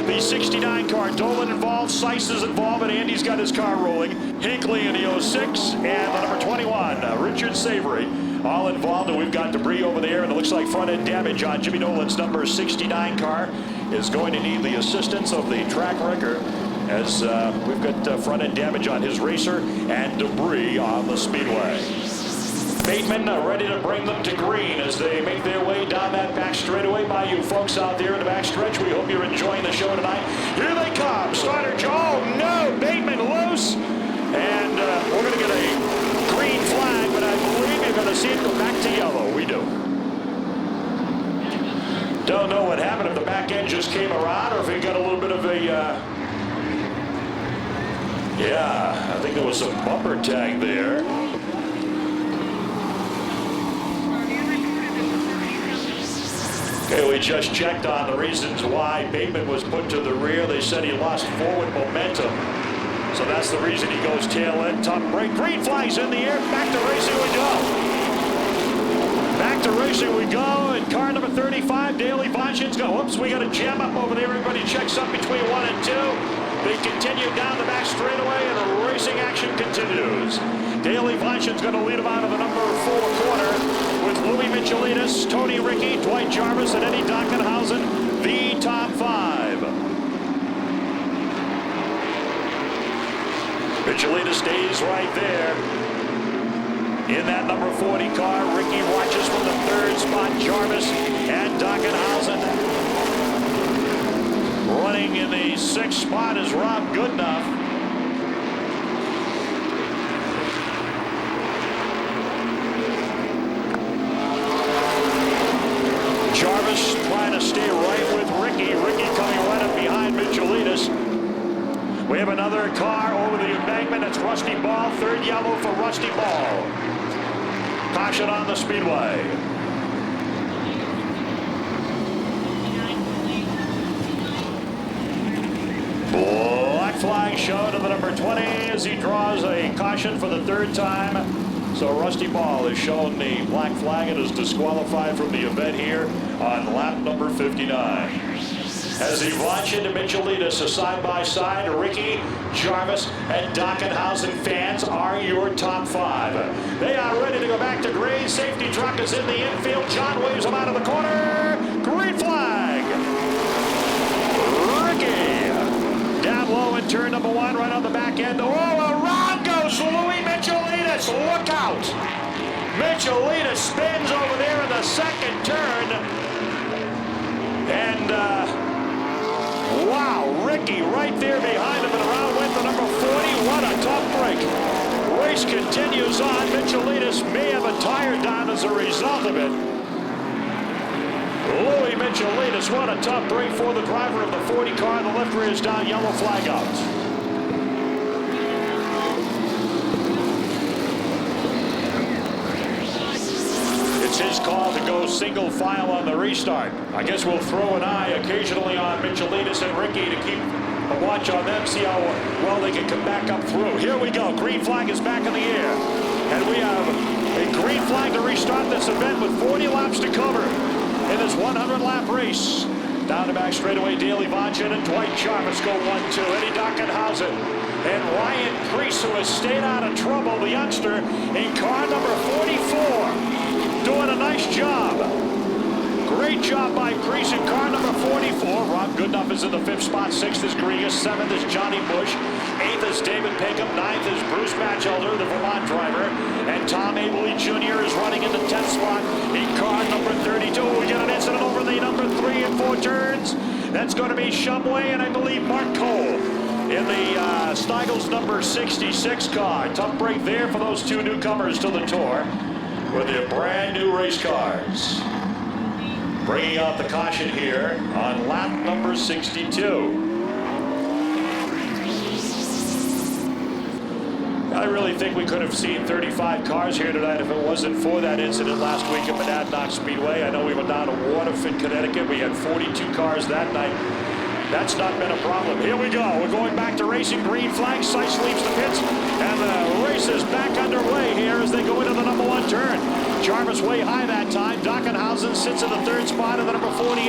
the 69 car, Dolan involved, Seiss is involved, and Andy's got his car rolling. Hinckley in the 06, and the number 21, Richard Savory, all involved, and we've got debris over there, and it looks like front end damage on Jimmy Nolan's number 69 car is going to need the assistance of the track wrecker, as we've got front end damage on his racer and debris on the speedway. Bateman ready to bring them to green as they make their way down that back straightaway. By you folks out there in the back stretch, we hope you're enjoying the show tonight. Here they come. Starter Joe. Oh no, Bateman loose. And we're going to get a green flag, but I believe you're going to see it go back to yellow. We do. Don't know what happened, if the back end just came around or if it got a little bit of a... yeah, I think there was some bumper tag there. Okay, we just checked on the reasons why Bateman was put to the rear. They said he lost forward momentum. So that's the reason he goes tail end, top brake. Green flags in the air. Back to racing we go. Back to racing we go. And car number 35, Dale Evonshin's go. Whoops, we got a jam up over there. Everybody checks up between 1 and 2. They continue down the back straightaway, and the racing action continues. Dale Evonshin's going to lead him out of the number 4 corner with Louis Michelinas, Tony Ricky, Dwight Jarvis, and Eddie Dockenhausen, the top 5. Michelinas stays right there in that number 40 car. Ricky watches from the 3rd spot. Jarvis and Dockenhausen. Running in the 6th spot is Rob Goodenough. Jarvis trying to stay right with Ricky. Ricky coming right up behind Michelinas. We have another car over the embankment. That's Rusty Ball. 3rd yellow for Rusty Ball. Caution on the speedway. Black flag shown to the number 20 as he draws a caution for the 3rd time. So Rusty Ball has shown the black flag and is disqualified from the event here on lap number 59. as Ivanchin and Michelitas are side by side. Ricky, Jarvis, and Dockenhausen fans are your top 5. They are ready to go back to green. Safety truck is in the infield. John waves him out of the corner. Green flag. Ricky down low in turn number 1, right on the back end. Oh, around goes Louis Michelitas. Look out. Michelitas spins over there in the second turn. And wow, Ricky right there behind him and around went the number 40. What a tough break. Race continues on. Michelitas may have a tire down as a result of it. Louis Michelitas, what a tough break for the driver of the 40 car. The left rear is down, yellow flag out. It's his call to go single file on the restart. I guess we'll throw an eye occasionally on Michelitas and Ricky to keep a watch on them, see how well they can come back up through. Here we go. Green flag is back in the air. And we have a green flag to restart this event with 40 laps to cover in this 100-lap race. Down the back straightaway, Dale Ivanchin and Dwight Jarvis go 1-2. Eddie Dockenhausen and Ryan Priest, who has stayed out of trouble, the youngster, in car number 44. Doing a nice job. Great job by Priest in car number 44. Rob Goodenough is in the 5th spot. 6th is Grigas. 7th is Johnny Bush. 8th is David Pinkham. 9th is Bruce Batchelder, the Vermont driver. And Tom Abley Jr. is running in the 10th spot in car number 32. We get an incident over the number 3 and 4 turns. That's going to be Shumway and I believe Mark Cole in the Steigels number 66 car. Tough break there for those 2 newcomers to the Tour with their brand new race cars. Bringing out the caution here on lap number 62. I really think we could have seen 35 cars here tonight if it wasn't for that incident last week at Monadnock Speedway. I know we went down to Waterford, Connecticut. We had 42 cars that night. That's not been a problem. Here we go. We're going back to racing. Green flag. Seiss leaves the pits. And the race is back underway here as they go into the number 1 turn. Jarvis way high that time. Dockenhausen sits in the 3rd spot of the number 48.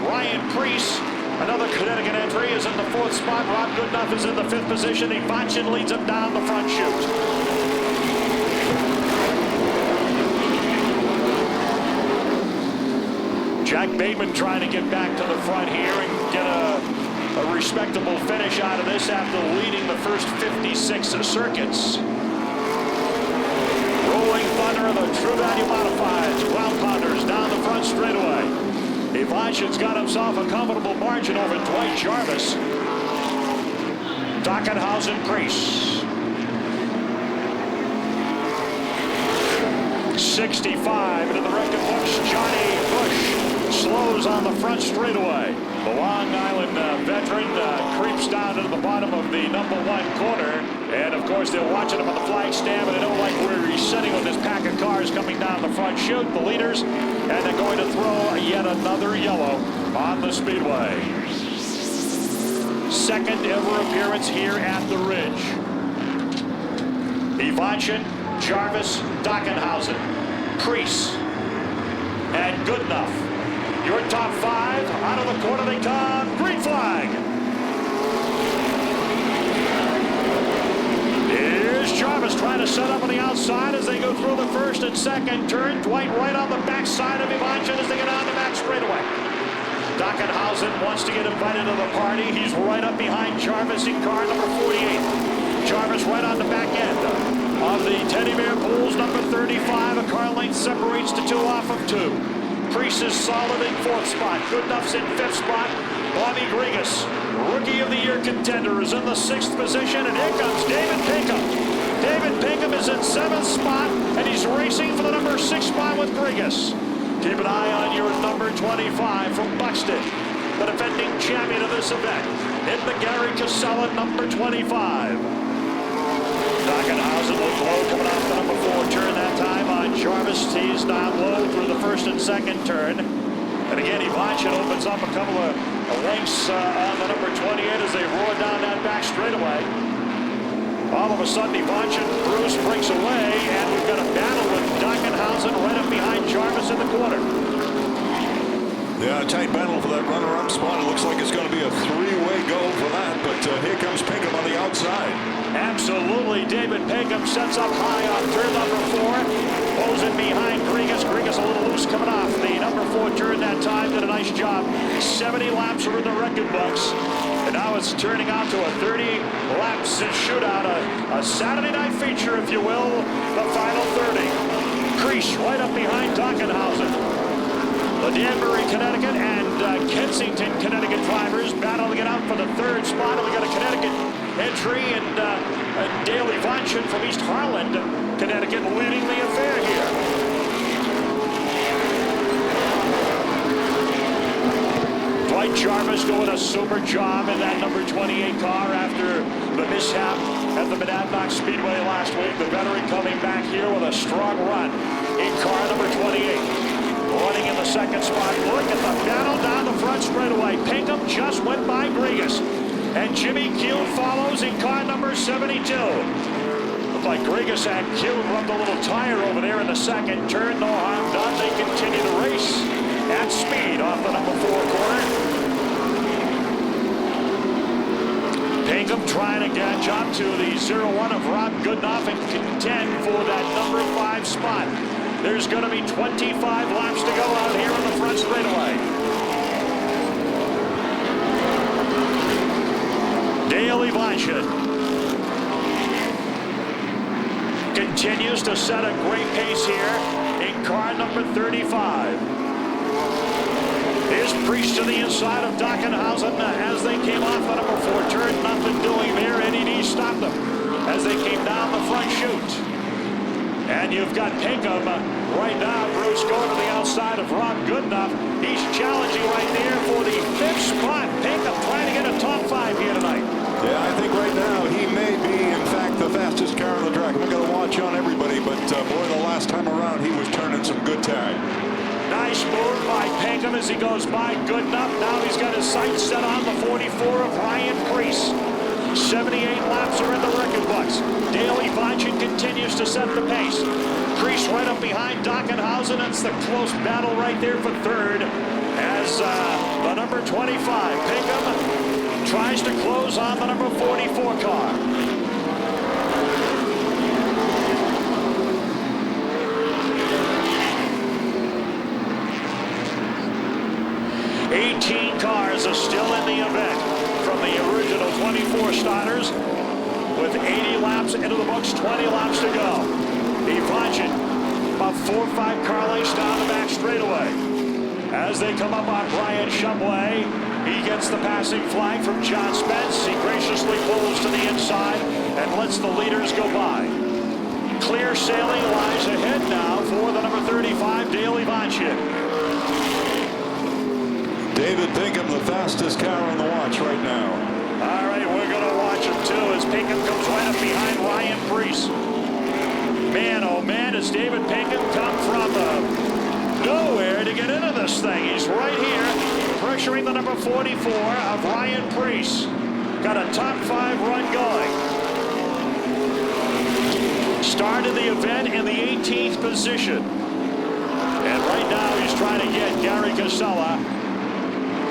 Ryan Priest, another Connecticut entry, is in the 4th spot. Rob Goodenough is in the 5th position. Ivanchin leads him down the front chute. Jack Bateman trying to get back to the front here and get a respectable finish out of this after leading the first 56 circuits. Rolling Thunder, the True Value Modifieds, Ground Pounders down the front straightaway. Ivanchin's got himself a comfortable margin over Dwight Jarvis. Dockenhausen Priest. 65 into the record books. Johnny Bush slows on the front straightaway. The Long Island veteran creeps down into the bottom of the number 1 corner. And of course they're watching him on the flag stand, but they don't like where he's sitting with this pack of cars coming down the front chute, the leaders, and they're going to throw yet another yellow on the Speedway. 2nd ever appearance here at the Ridge. Ivanchin, Jarvis, Dockenhausen, Priest, and Goodenough. Your top 5, out of the corner they come. Green flag. Here's Jarvis trying to set up on the outside as they go through the 1st and 2nd turn. Dwight right on the backside of Ivanchin as they get on the back straightaway. Dockenhausen wants to get invited to the party. He's right up behind Jarvis in car number 48. Jarvis right on the back end of the Teddy Bear Pools number 35. A car length separates the 2 off of 2. Priest is solid in 4th spot. Goodenough's in 5th spot. Bobby Grigas, Rookie of the Year contender, is in the 6th position. And here comes David Pinkham. David Pinkham is in 7th spot, and he's racing for the number 6 spot with Grigas. Keep an eye on your number 25 from Buxton, the defending champion of this event, in the Gary Casella number 25. Dockenhausen looked low coming off the number 4 turn that time on Jarvis. He's down low through the 1st and 2nd turn. And again, Ivanchin opens up a couple of lengths on the number 28 as they roar down that back straightaway. All of a sudden, Ivanchin, Bruce breaks away, and we've got a battle with Dockenhausen right up behind Jarvis in the corner. Yeah, a tight battle for that runner-up spot. It looks like it's going to be a three-way go for that, but here comes Pinkham on the outside. Absolutely. David Pinkham sets up high on turn number 4. Pulls in behind Grigas. Grigas a little loose coming off. The number 4 turn that time did a nice job. 70 laps are in the record books. And now it's turning out to a 30 laps shootout. A Saturday night feature, if you will. The final 30. Crease right up behind Dockenhausen. The Danbury, Connecticut, and Kensington, Connecticut drivers battling it out for the third spot. We got a Connecticut entry and Dale Ivanchin from East Harland, Connecticut, leading the affair here. Dwight Jarvis doing a super job in that number 28 car after the mishap at the Monadnock Speedway last week. The veteran coming back here with a strong run in car number 28. Running in the second spot. Look at the battle down the front straightaway. Pinkham just went by Grigas. And Jimmy Kuhn follows in car number 72. Looked like Grigas and Kuhn rubbed a little tire over there in the second turn. No harm done. They continue the race at speed off the number 4 corner. Pinkham trying to catch up to the 0-1 of Rob Goodenough and contend for that number 5 spot. There's going to be 25 laps to go out here on the front straightaway. Dale Ivanchin continues to set a great pace here in car number 35. Here's Priest to the inside of Dockenhausen as they came off the number 4 turn. Nothing doing there. NED stopped them as they came down the front chute. And you've got Pinkham right now. Bruce going to the outside of Rob Goodenough. He's challenging right there for the 5th spot. Pinkham trying to get a top 5 here tonight. Yeah, I think right now he may be, in fact, the fastest car on the track. I'm going to watch on everybody, but boy, the last time around he was turning some good tag. Nice move by Pinkham as he goes by Goodenough. Now he's got his sights set on the 44 of Ryan Priest. 78 laps are in the record books. Dale Ivanchin continues to set the pace. Priest right up behind Dockenhausen. That's the close battle right there for third as the number 25, Pinkham, tries to close on the number 44 car. Cars are still in the event from the original 24 starters with 80 laps into the books, 20 laps to go. Ivanchin about 4 or 5 car lengths down the back straightaway. As they come up on Brian Shumway, he gets the passing flag from John Spence. He graciously pulls to the inside and lets the leaders go by. Clear sailing lies ahead now for the number 35, Dale Ivanchin. David Pinkham, the fastest car on the watch right now. All right, we're going to watch him too as Pinkham comes right up behind Ryan Priest. Man, oh man, does David Pinkham come from nowhere to get into this thing. He's right here, pressuring the number 44 of Ryan Priest. Got a top 5 run going. Started the event in the 18th position. And right now he's trying to get Gary Casella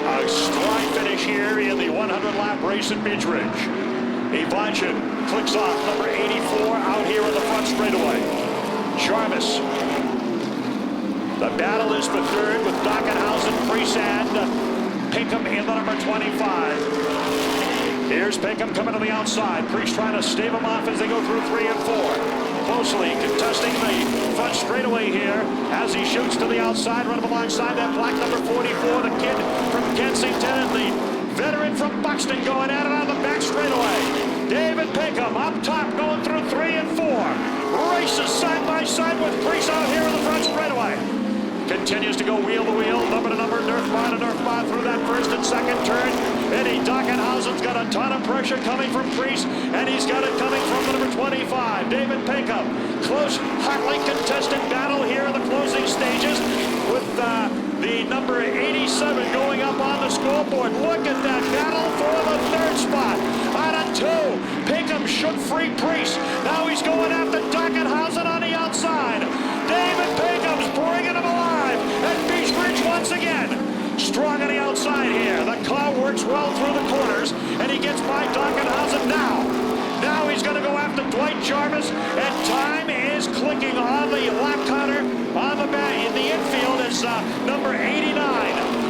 a strong finish here in the 100-lap race at Beech Ridge. Ivanchin clicks off number 84 out here in the front straightaway. Jarvis. The battle is for third with Dockenhausen, Priest, and Pinkham in the number 25. Here's Pinkham coming to the outside. Priest trying to stave him off as they go through 3 and 4. Closely contesting the front straightaway here as he shoots to the outside, running alongside that black number 44, the kid from Kensington, and the veteran from Buxton going at it on the back straightaway. David Pinkham up top going through 3 and 4. Races side by side with Priest out here in the front straightaway. Continues to go wheel to wheel, number to number, dirt bar to dirt bar through that first and second turn. Eddie Dockenhausen's got a ton of pressure coming from Priest, and he's got it coming from the number 25, David Pinkham. Close, hotly contested battle here in the closing stages with the number 87 going up on the scoreboard. Look at that battle for the third spot. Out of 2, Pinkham shook free Priest. Now he's going after Dockenhausen on the outside. David Pinkham's bringing him alive at Beech Ridge once again. strong on the outside here. The car works well through the corners, and he gets by Dockenhausen now. Now he's going to go after Dwight Jarvis, and time is clicking on the lap counter on the back in the infield as number 89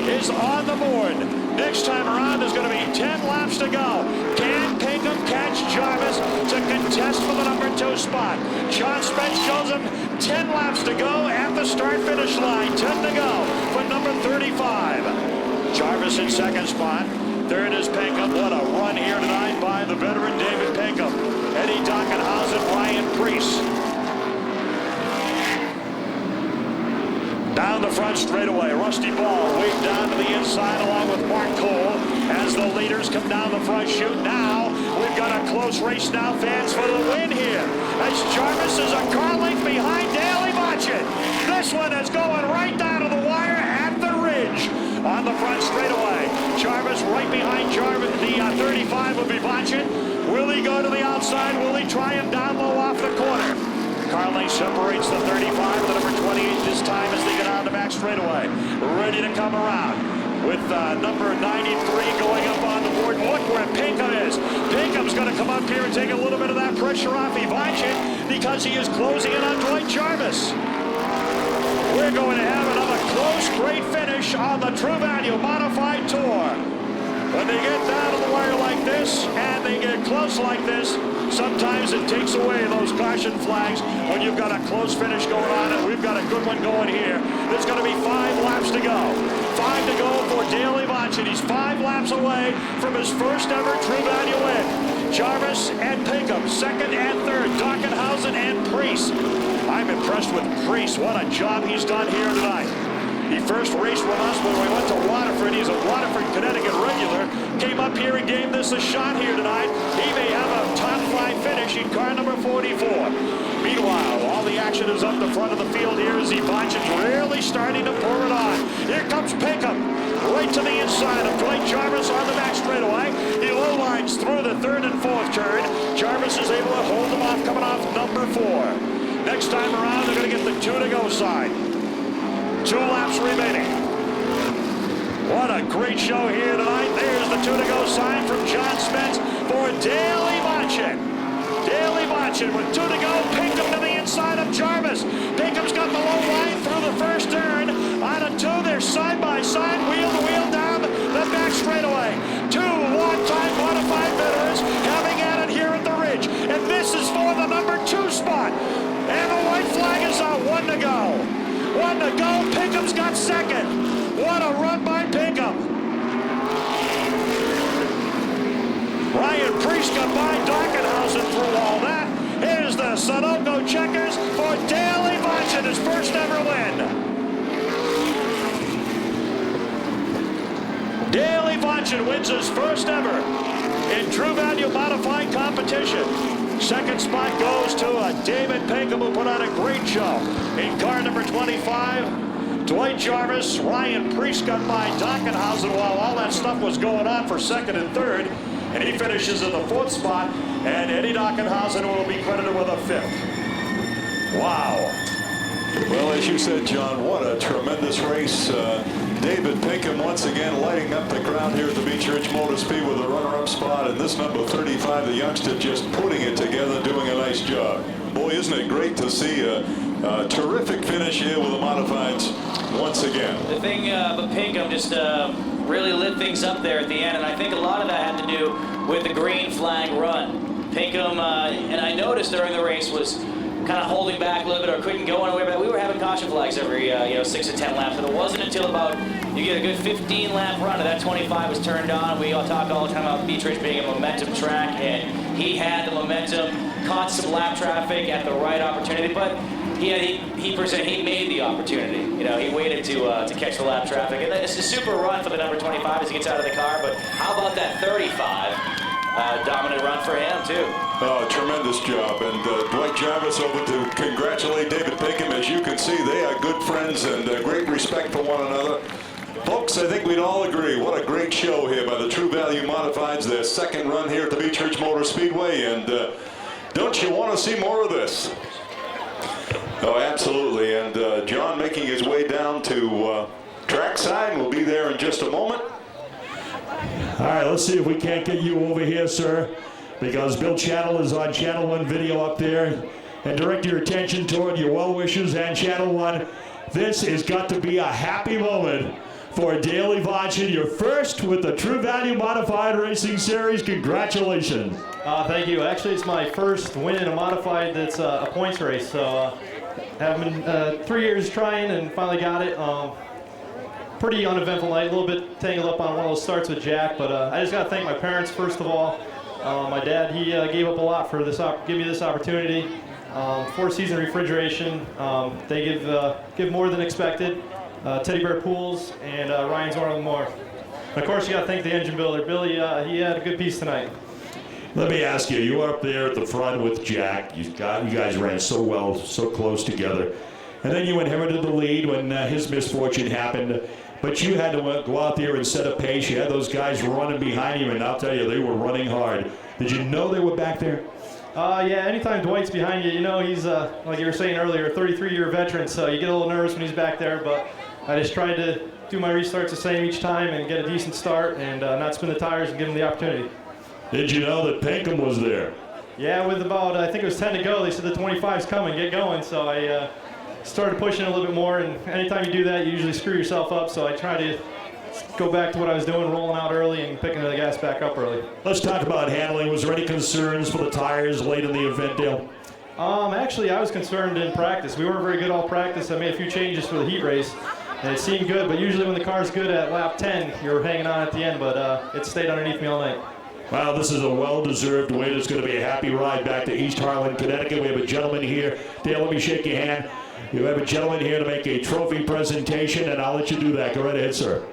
is on the board. Next time around, there's going to be 10 laps to go. Can Pinkham catch Jarvis to contest for the number 2 spot? John Spence shows him 10 laps to go at the start-finish line. 10 to go for number 35. Jarvis in second spot. Third is Pinkham. What a run here tonight by the veteran David Pinkham. Eddie Dockenhausen, Ryan Preece. Down the front straightaway, Rusty Ball waved down to the inside along with Mark Cole as the leaders come down the front chute. Now we've got a close race now, fans, for the win here as Jarvis is a car length behind Dale Ibachin. This one is going right down to the wire at the ridge on the front straightaway. Jarvis right behind Jarvis, the 35 will be Ibachin. Will he go to the outside? Will he try him down low off the corner? Carling separates the 35 with the number 28 this time as they get out of the back straightaway. Ready to come around with number 93 going up on the board. Look where Pinkham is. Pinkham's going to come up here and take a little bit of that pressure off Ibachin because he is closing in on Dwight Jarvis. We're going to have another close, great finish on the True Value Modified Tour. When they get down to the wire like this and they get close like this, sometimes it takes away those caution flags when you've got a close finish going on, and we've got a good one going here. There's going to be 5 laps to go. 5 to go for Dale Ibachin. He's 5 laps away from his first ever True Value win. Jarvis and Pinkham, second and third. Dockenhausen and Preece. I'm impressed with Preece. What a job he's done here tonight. He first raced with us when we went to Waterford. He's a Waterford, Connecticut regular. Came up here and gave this a shot here tonight. He may have a top 5 finish in car number 44. Meanwhile, all the action is up the front of the field here as Ibachin's really starting to pour it on. Here comes Pinkham, right to the inside of Dwight Jarvis on the back straightaway. He low lines through the 3rd and 4th turn. Jarvis is able to hold him off coming off number 4. Next time around, they're going to get the 2 to go side. 2 laps remaining. What a great show here tonight. There's the 2 to go sign from John Spence for Dale Ibachin. Dale Ibachin with 2 to go. Pinkham to the inside of Jarvis. Pinkham's got the low line through the first turn. On a 2, they're side by side, wheel to wheel down the back straightaway. 2 long-time modified veterans having at it here at the ridge. And this is for the number 2 spot. And the white flag is out. 1 to go. 1 to go. Pinkham's got second. What a run by Pinkham. Ryan Preece got by Dockenhausen through all that. Here's the Sunoco checkers for Dale Ibachin, his first ever win. Dale Ibachin wins his first ever in True Value Modified competition. Second spot goes to David Pinkham, who put on a great show in car number 25. Dwight Jarvis, Ryan Preece got by Dockenhausen while all that stuff was going on for second and third, and he finishes in the 4th spot, and Eddie Dockenhausen will be credited with a 5th. Wow. Well, as you said, John, what a tremendous race. David Pinkham once again lighting up the crowd here at the Beech Ridge Motor Speed with a runner-up spot, and this number 35, the youngster, just putting it together, doing a nice job. Boy, isn't it great to see a terrific finish here with the modifieds once again. The thing, but Pinkham just really lit things up there at the end, and I think a lot of that had to do with the green flag run. Pinkham, and I noticed during the race, was kind of holding back a little bit or couldn't go anywhere, but we were having caution flags every 6 to 10 laps, but it wasn't until about you get a good 15 lap run and that 25 was turned on. We all talk all the time about Beech Ridge being a momentum track, and he had the momentum, caught some lap traffic at the right opportunity, but he made the opportunity. He waited to catch the lap traffic, and it's a super run for the number 25 as he gets out of the car. But how about that 35? Dominant run for him too. Oh, tremendous job. And Dwight Jarvis over to congratulate David Pinkham. As you can see, they are good friends and great respect for one another. Folks, I think we'd all agree, what a great show here by the True Value Modifieds, their second run here at the Beech Ridge Motor Speedway, and don't you want to see more of this? Oh, absolutely. And John making his way down to track trackside. We'll be there in just a moment. All right, let's see if we can't get you over here, sir, because Bill Channell is on Channel One video up there. And direct your attention toward your well-wishers and Channel One. This has got to be a happy moment for Dale Ivanchin, your first with the True Value Modified Racing Series. Congratulations. Thank you. Actually, it's my first win in a modified that's a points race. So have been 3 years trying and finally got it. Pretty uneventful night, a little bit tangled up on one of those starts with Jack, but I just got to thank my parents first of all. My dad, he gave up a lot for this, give me this opportunity. 4-season refrigeration, they give more than expected. Teddy Bear Pools and Ryan's Arnold Moore. And of course, you got to thank the engine builder, Billy. He had a good piece tonight. Let me ask you, you were up there at the front with Jack. You guys ran so well, so close together. And then you inherited the lead when his misfortune happened. But you had to go out there and set a pace. You had those guys running behind you, and I'll tell you, they were running hard. Did you know they were back there? Yeah, anytime Dwight's behind you, you know he's, like you were saying earlier, a 33-year veteran, so you get a little nervous when he's back there, but I just tried to do my restarts the same each time and get a decent start and not spin the tires and give him the opportunity. Did you know that Pinkham was there? Yeah, with about, I think it was 10 to go, they said the 25's coming, get going, so I started pushing a little bit more, and anytime you do that, you usually screw yourself up, so I try to go back to what I was doing, rolling out early and picking the gas back up early. Let's talk about handling. Was there any concerns for the tires late in the event, Dale? Actually, I was concerned in practice. We weren't very good all practice. I made a few changes for the heat race, and it seemed good, but usually when the car's good at lap 10, you're hanging on at the end, but it stayed underneath me all night. Wow, this is a well-deserved win. It's going to be a happy ride back to East Harlan, Connecticut. We have a gentleman here. Dale, let me shake your hand. You have a gentleman here to make a trophy presentation, and I'll let you do that. Go right ahead, sir.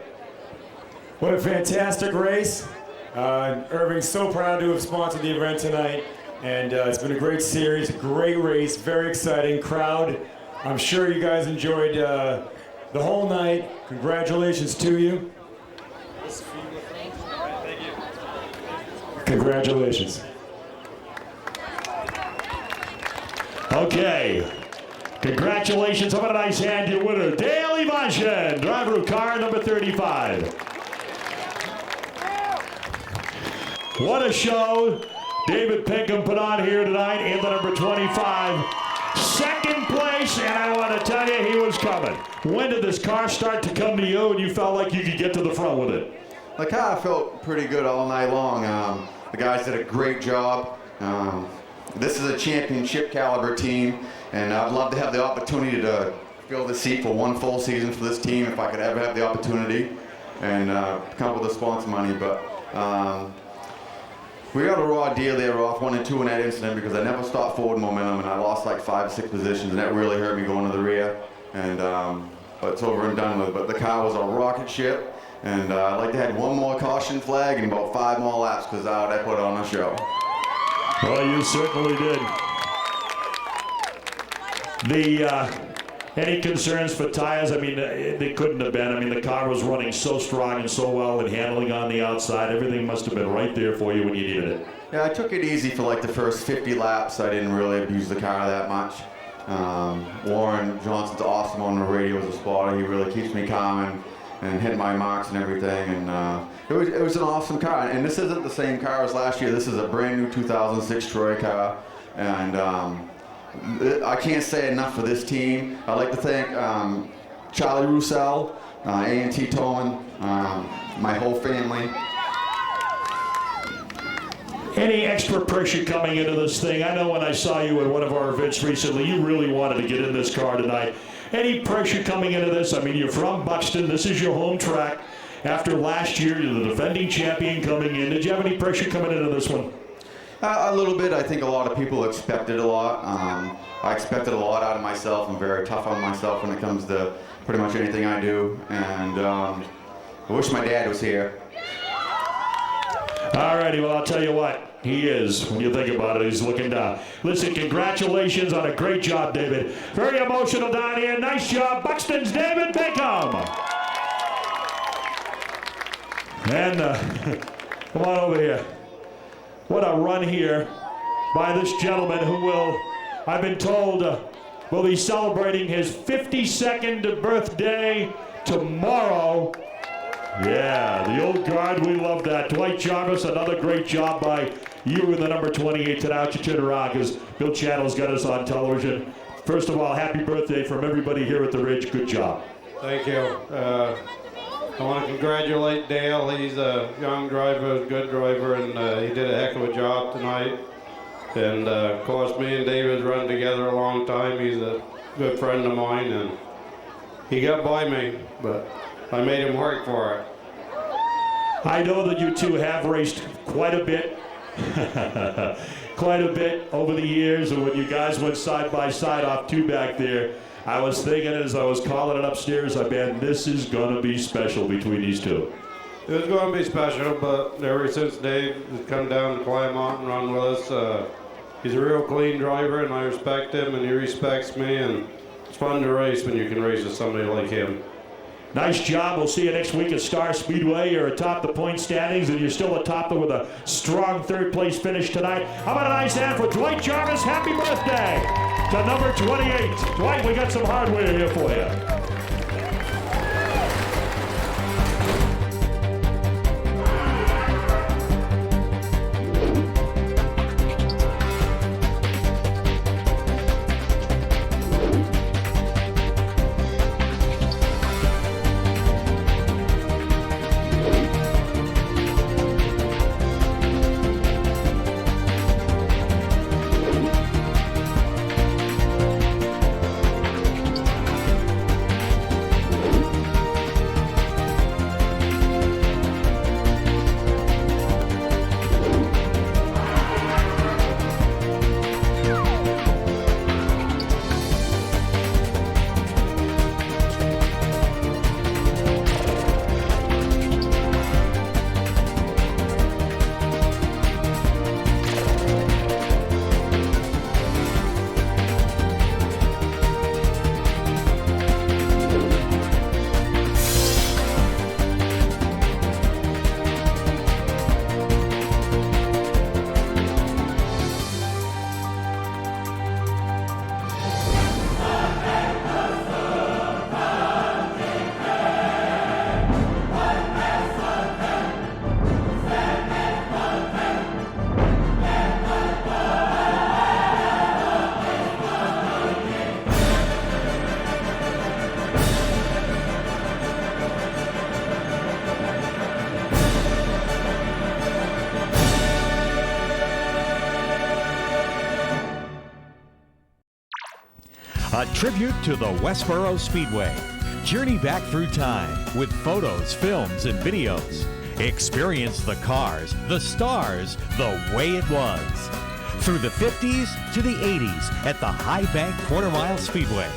What a fantastic race. Irving's so proud to have sponsored the event tonight. And it's been a great series, a great race, very exciting crowd. I'm sure you guys enjoyed the whole night. Congratulations to you. Congratulations. Okay. Congratulations. How about a nice hand to your winner, Dale Ivanchin, driver of car number 35. What a show David Pinkham put on here tonight in the number 25. Second place, and I want to tell you, he was coming. When did this car start to come to you and you felt like you could get to the front with it? The car felt pretty good all night long. The guys did a great job. This is a championship caliber team, and I'd love to have the opportunity to fill the seat for one full season for this team if I could ever have the opportunity and come up with the sponsor money. But we got a raw deal there off 1 and 2 in that incident because I never stopped forward momentum, and I lost like 5 or 6 positions, and that really hurt me going to the rear. And but it's over and done with. But the car was a rocket ship. And I'd like to have one more caution flag and about 5 more laps because that put on a show. Well, you certainly did. Any concerns for tires? I mean, they couldn't have been. I mean, the car was running so strong and so well and handling on the outside. Everything must have been right there for you when you needed it. Yeah, I took it easy for like the first 50 laps. I didn't really abuse the car that much. Warren Johnson's awesome on the radio as a spotter. He really keeps me calm and hit my marks and everything, and it was an awesome car. And this isn't the same car as last year. This is a brand new 2006 Troy car, and I can't say enough for this team. I'd like to thank Charlie Roussel, A&T Towing, my whole family. Any extra pressure coming into this thing? I know when I saw you at one of our events recently, you really wanted to get in this car tonight. Any pressure coming into this? I mean, you're from Buxton. This is your home track. After last year, you're the defending champion coming in. Did you have any pressure coming into this one? A little bit. I think a lot of people expected a lot. I expected a lot out of myself. I'm very tough on myself when it comes to pretty much anything I do. And I wish my dad was here. All righty, well, I'll tell you what. He is, when you think about it, he's looking down. Listen, congratulations on a great job, David. Very emotional down here. Nice job, Buxton's David Pinkham. And come on over here. What a run here by this gentleman who will, I've been told, will be celebrating his 52nd birthday tomorrow. Yeah, the old guard, we love that. Dwight Jarvis, another great job by you in the number 28 tonight. You turn around because Bill Channell's got us on television. First of all, happy birthday from everybody here at the Ridge. Good job. Thank you. I want to congratulate Dale. He's a young driver, a good driver, and he did a heck of a job tonight. And of course, me and David run together a long time. He's a good friend of mine, and he got by me, but I made him work for it. I know that you two have raced quite a bit. Quite a bit over the years, and when you guys went side by side off two back there, I was thinking as I was calling it upstairs, man, this is going to be special between these two. It was going to be special, but ever since Dave has come down to Claremont and run with us, he's a real clean driver, and I respect him, and he respects me, and it's fun to race when you can race with somebody like him. Nice job. We'll see you next week at Star Speedway. You're atop the point standings, and you're still atop it with a strong third-place finish tonight. How about a nice hand for Dwight Jarvis? Happy birthday to number 28. Dwight, we got some hardware here for you. A tribute to the Westboro Speedway. Journey back through time with photos, films, and videos. Experience the cars, the stars, the way it was. Through the 50s to the 80s at the High Bank Quarter Mile Speedway.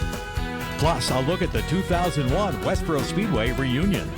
Plus, a look at the 2001 Westboro Speedway reunion.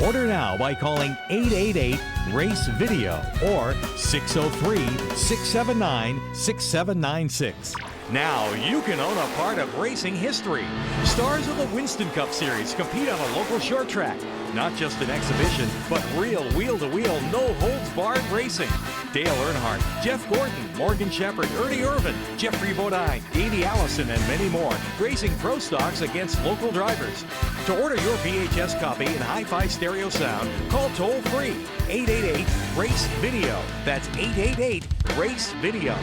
Order now by calling 888-RACE-VIDEO or 603-679-6796. Now you can own a part of racing history. Stars of the Winston Cup Series compete on a local short track. Not just an exhibition, but real wheel-to-wheel, no-holds-barred racing. Dale Earnhardt, Jeff Gordon, Morgan Shepherd, Ernie Irvin, Jeffrey Bodine, Davey Allison, and many more, racing pro stocks against local drivers. To order your VHS copy in hi-fi stereo sound, call toll-free 888-RACE-VIDEO. That's 888-RACE-VIDEO.